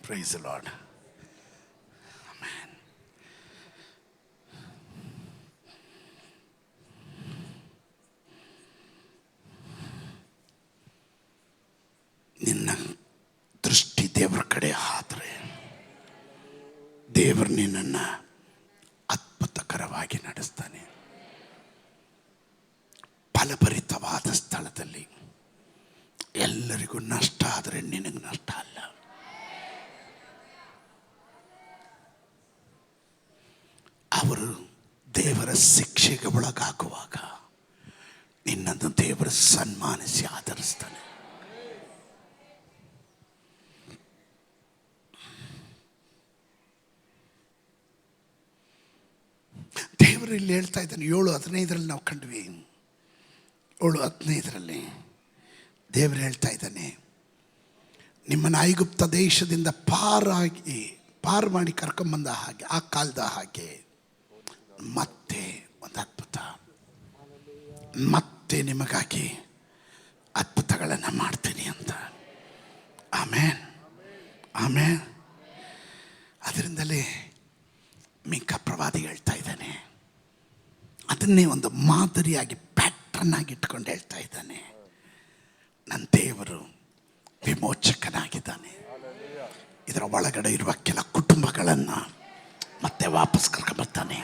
Speaker 3: Praise Lord. ಆಮೆನ್. ದೇವರು ನಿನ್ನನ್ನು ಅದ್ಭುತಕರವಾಗಿ ನಡೆಸ್ತಾನೆ. ಫಲಭರಿತವಾದ ಸ್ಥಳದಲ್ಲಿ ಎಲ್ಲರಿಗೂ ನಷ್ಟ ಆದರೆ ನಿನಗೆ ನಷ್ಟ ಅಲ್ಲ. ಅವರು ದೇವರ ಶಿಕ್ಷೆಗೆ ಒಳಗಾಗುವಾಗ ನಿನ್ನನ್ನು ದೇವರು ಸನ್ಮಾನಿಸಿ ಆಧರಿಸ್ತಾನೆ. ದೇವರು ಇಲ್ಲಿ ಹೇಳ್ತಾ ಇದ್ದಾನೆ. 7:15 ನಾವು ಕಂಡ್ವಿ. 7:15 ದೇವರು ಹೇಳ್ತಾ ಇದ್ದಾನೆ, ನಿಮ್ಮನ್ನು ಐಗುಪ್ತ ದೇಶದಿಂದ ಪಾರು ಮಾಡಿ ಕರ್ಕೊಂಬಂದ ಹಾಗೆ, ಆ ಕಾಲದ ಹಾಗೆ ಮತ್ತೆ ಒಂದು ಅದ್ಭುತ, ಮತ್ತೆ ನಿಮಗಾಗಿ ಅದ್ಭುತಗಳನ್ನು ಮಾಡ್ತೀನಿ ಅಂತ. ಆಮೇನ್, ಆಮೇನ್. ಅದರಿಂದಲೇ ಮಿಕ್ಕ ಪ್ರವಾದಿ ಹೇಳ್ತಾ ಇದ್ದಾನೆ, ಅದನ್ನೇ ಒಂದು ಮಾದರಿಯಾಗಿ ಪ್ಯಾಟ್ರನ್ ಆಗಿ ಇಟ್ಕೊಂಡು ಹೇಳ್ತಾ ಇದ್ದಾನೆ, ನನ್ನ ದೇವರು ವಿಮೋಚಕನಾಗಿದ್ದಾನೆ. ಇದರ ಒಳಗಡೆ ಇರುವ ಕೆಲ ಕುಟುಂಬಗಳನ್ನು ಮತ್ತೆ ವಾಪಸ್ ಕರ್ಕೊಂಬರ್ತಾನೆ,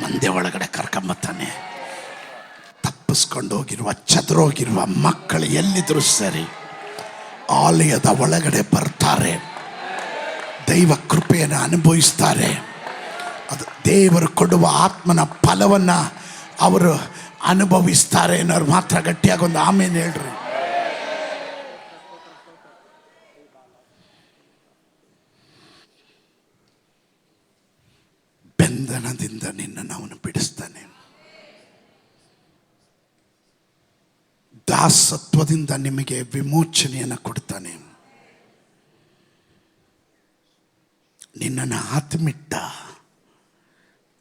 Speaker 3: ಮಂದೆ ಒಳಗಡೆ ಕರ್ಕೊಂಬರ್ತಾನೆ. ತಪ್ಪಿಸ್ಕೊಂಡು ಹೋಗಿರುವ, ಚದುರೋಗಿರುವ ಮಕ್ಕಳು ಎಲ್ಲಿದ್ರು ಸರಿ ಆಲಯದ ಒಳಗಡೆ ಬರ್ತಾರೆ, ದೈವ ಕೃಪೆಯನ್ನು ಅನುಭವಿಸ್ತಾರೆ. ಅದು ದೇವರು ಕೊಡುವ ಆತ್ಮನ ಫಲವನ್ನು ಅವರು ಅನುಭವಿಸ್ತಾರೆ ಅನ್ನೋರು ಮಾತ್ರ ಗಟ್ಟಿಯಾಗಿ ಒಂದು ಆಮೇಲೆ ಹೇಳ್ರಿ. ಬಂಧನದಿಂದ ನಿನ್ನನ್ನು ಅವನು ಬಿಡಿಸ್ತಾನೆ, ದಾಸತ್ವದಿಂದ ನಿಮಗೆ ವಿಮೋಚನೆಯನ್ನು ಕೊಡ್ತಾನೆ. ನಿನ್ನನ್ನು ಆತ್ಮಿಟ್ಟ,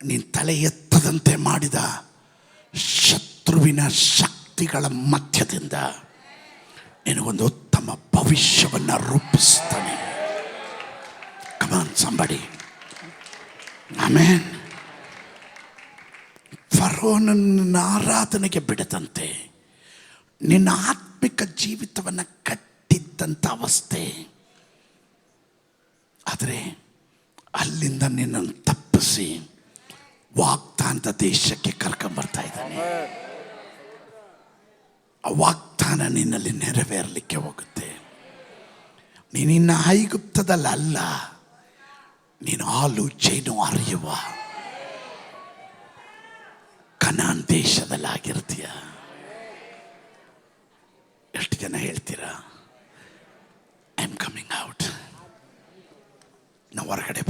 Speaker 3: ನೀನು ತಲೆ ಎತ್ತದಂತೆ ಮಾಡಿದ ಶತ್ರುವಿನ ಶಕ್ತಿಗಳ ಮಧ್ಯದಿಂದ ನಿನಗೊಂದು ಉತ್ತಮ ಭವಿಷ್ಯವನ್ನು ರೂಪಿಸ್ತಾನೆ. ಕಮಾನ್ ಸಂಬಡಿ, ಆಮೇನ್. ಫರೋನನ್ನ ಆರಾಧನೆಗೆ ಬಿಡದಂತೆ ನಿನ್ನ ಆತ್ಮಿಕ ಜೀವಿತವನ್ನು ಕಟ್ಟಿದ್ದಂಥ ಅವಸ್ಥೆ, ಆದರೆ ಅಲ್ಲಿಂದ ನಿನ್ನನ್ನು ತಪ್ಪಿಸಿ ವಾಗ್ದಾನದ ದೇಶಕ್ಕೆ ಕರ್ಕೊಂಬರ್ತಾ ಇದ್ದಾನೆ. ಆ ವಾಗ್ದಾನ ನಿನ್ನಲ್ಲಿ ನೆರವೇರಲಿಕ್ಕೆ ಹೋಗುತ್ತೆ. ನೀನಿನ್ನ ಐಗುಪ್ತದಲ್ಲ, ನೀನು ಹಾಲು ಜೇನು ಹರಿಯುವ ಕನಾನ್ ದೇಶದಲ್ಲಾಗಿರ್ತೀಯ. ಎಷ್ಟು ಜನ ಹೇಳ್ತೀರಾ, ಐ ಆಮ್ ಕಮಿಂಗ್ ಔಟ್, ನಾವು ಹೊರಗಡೆ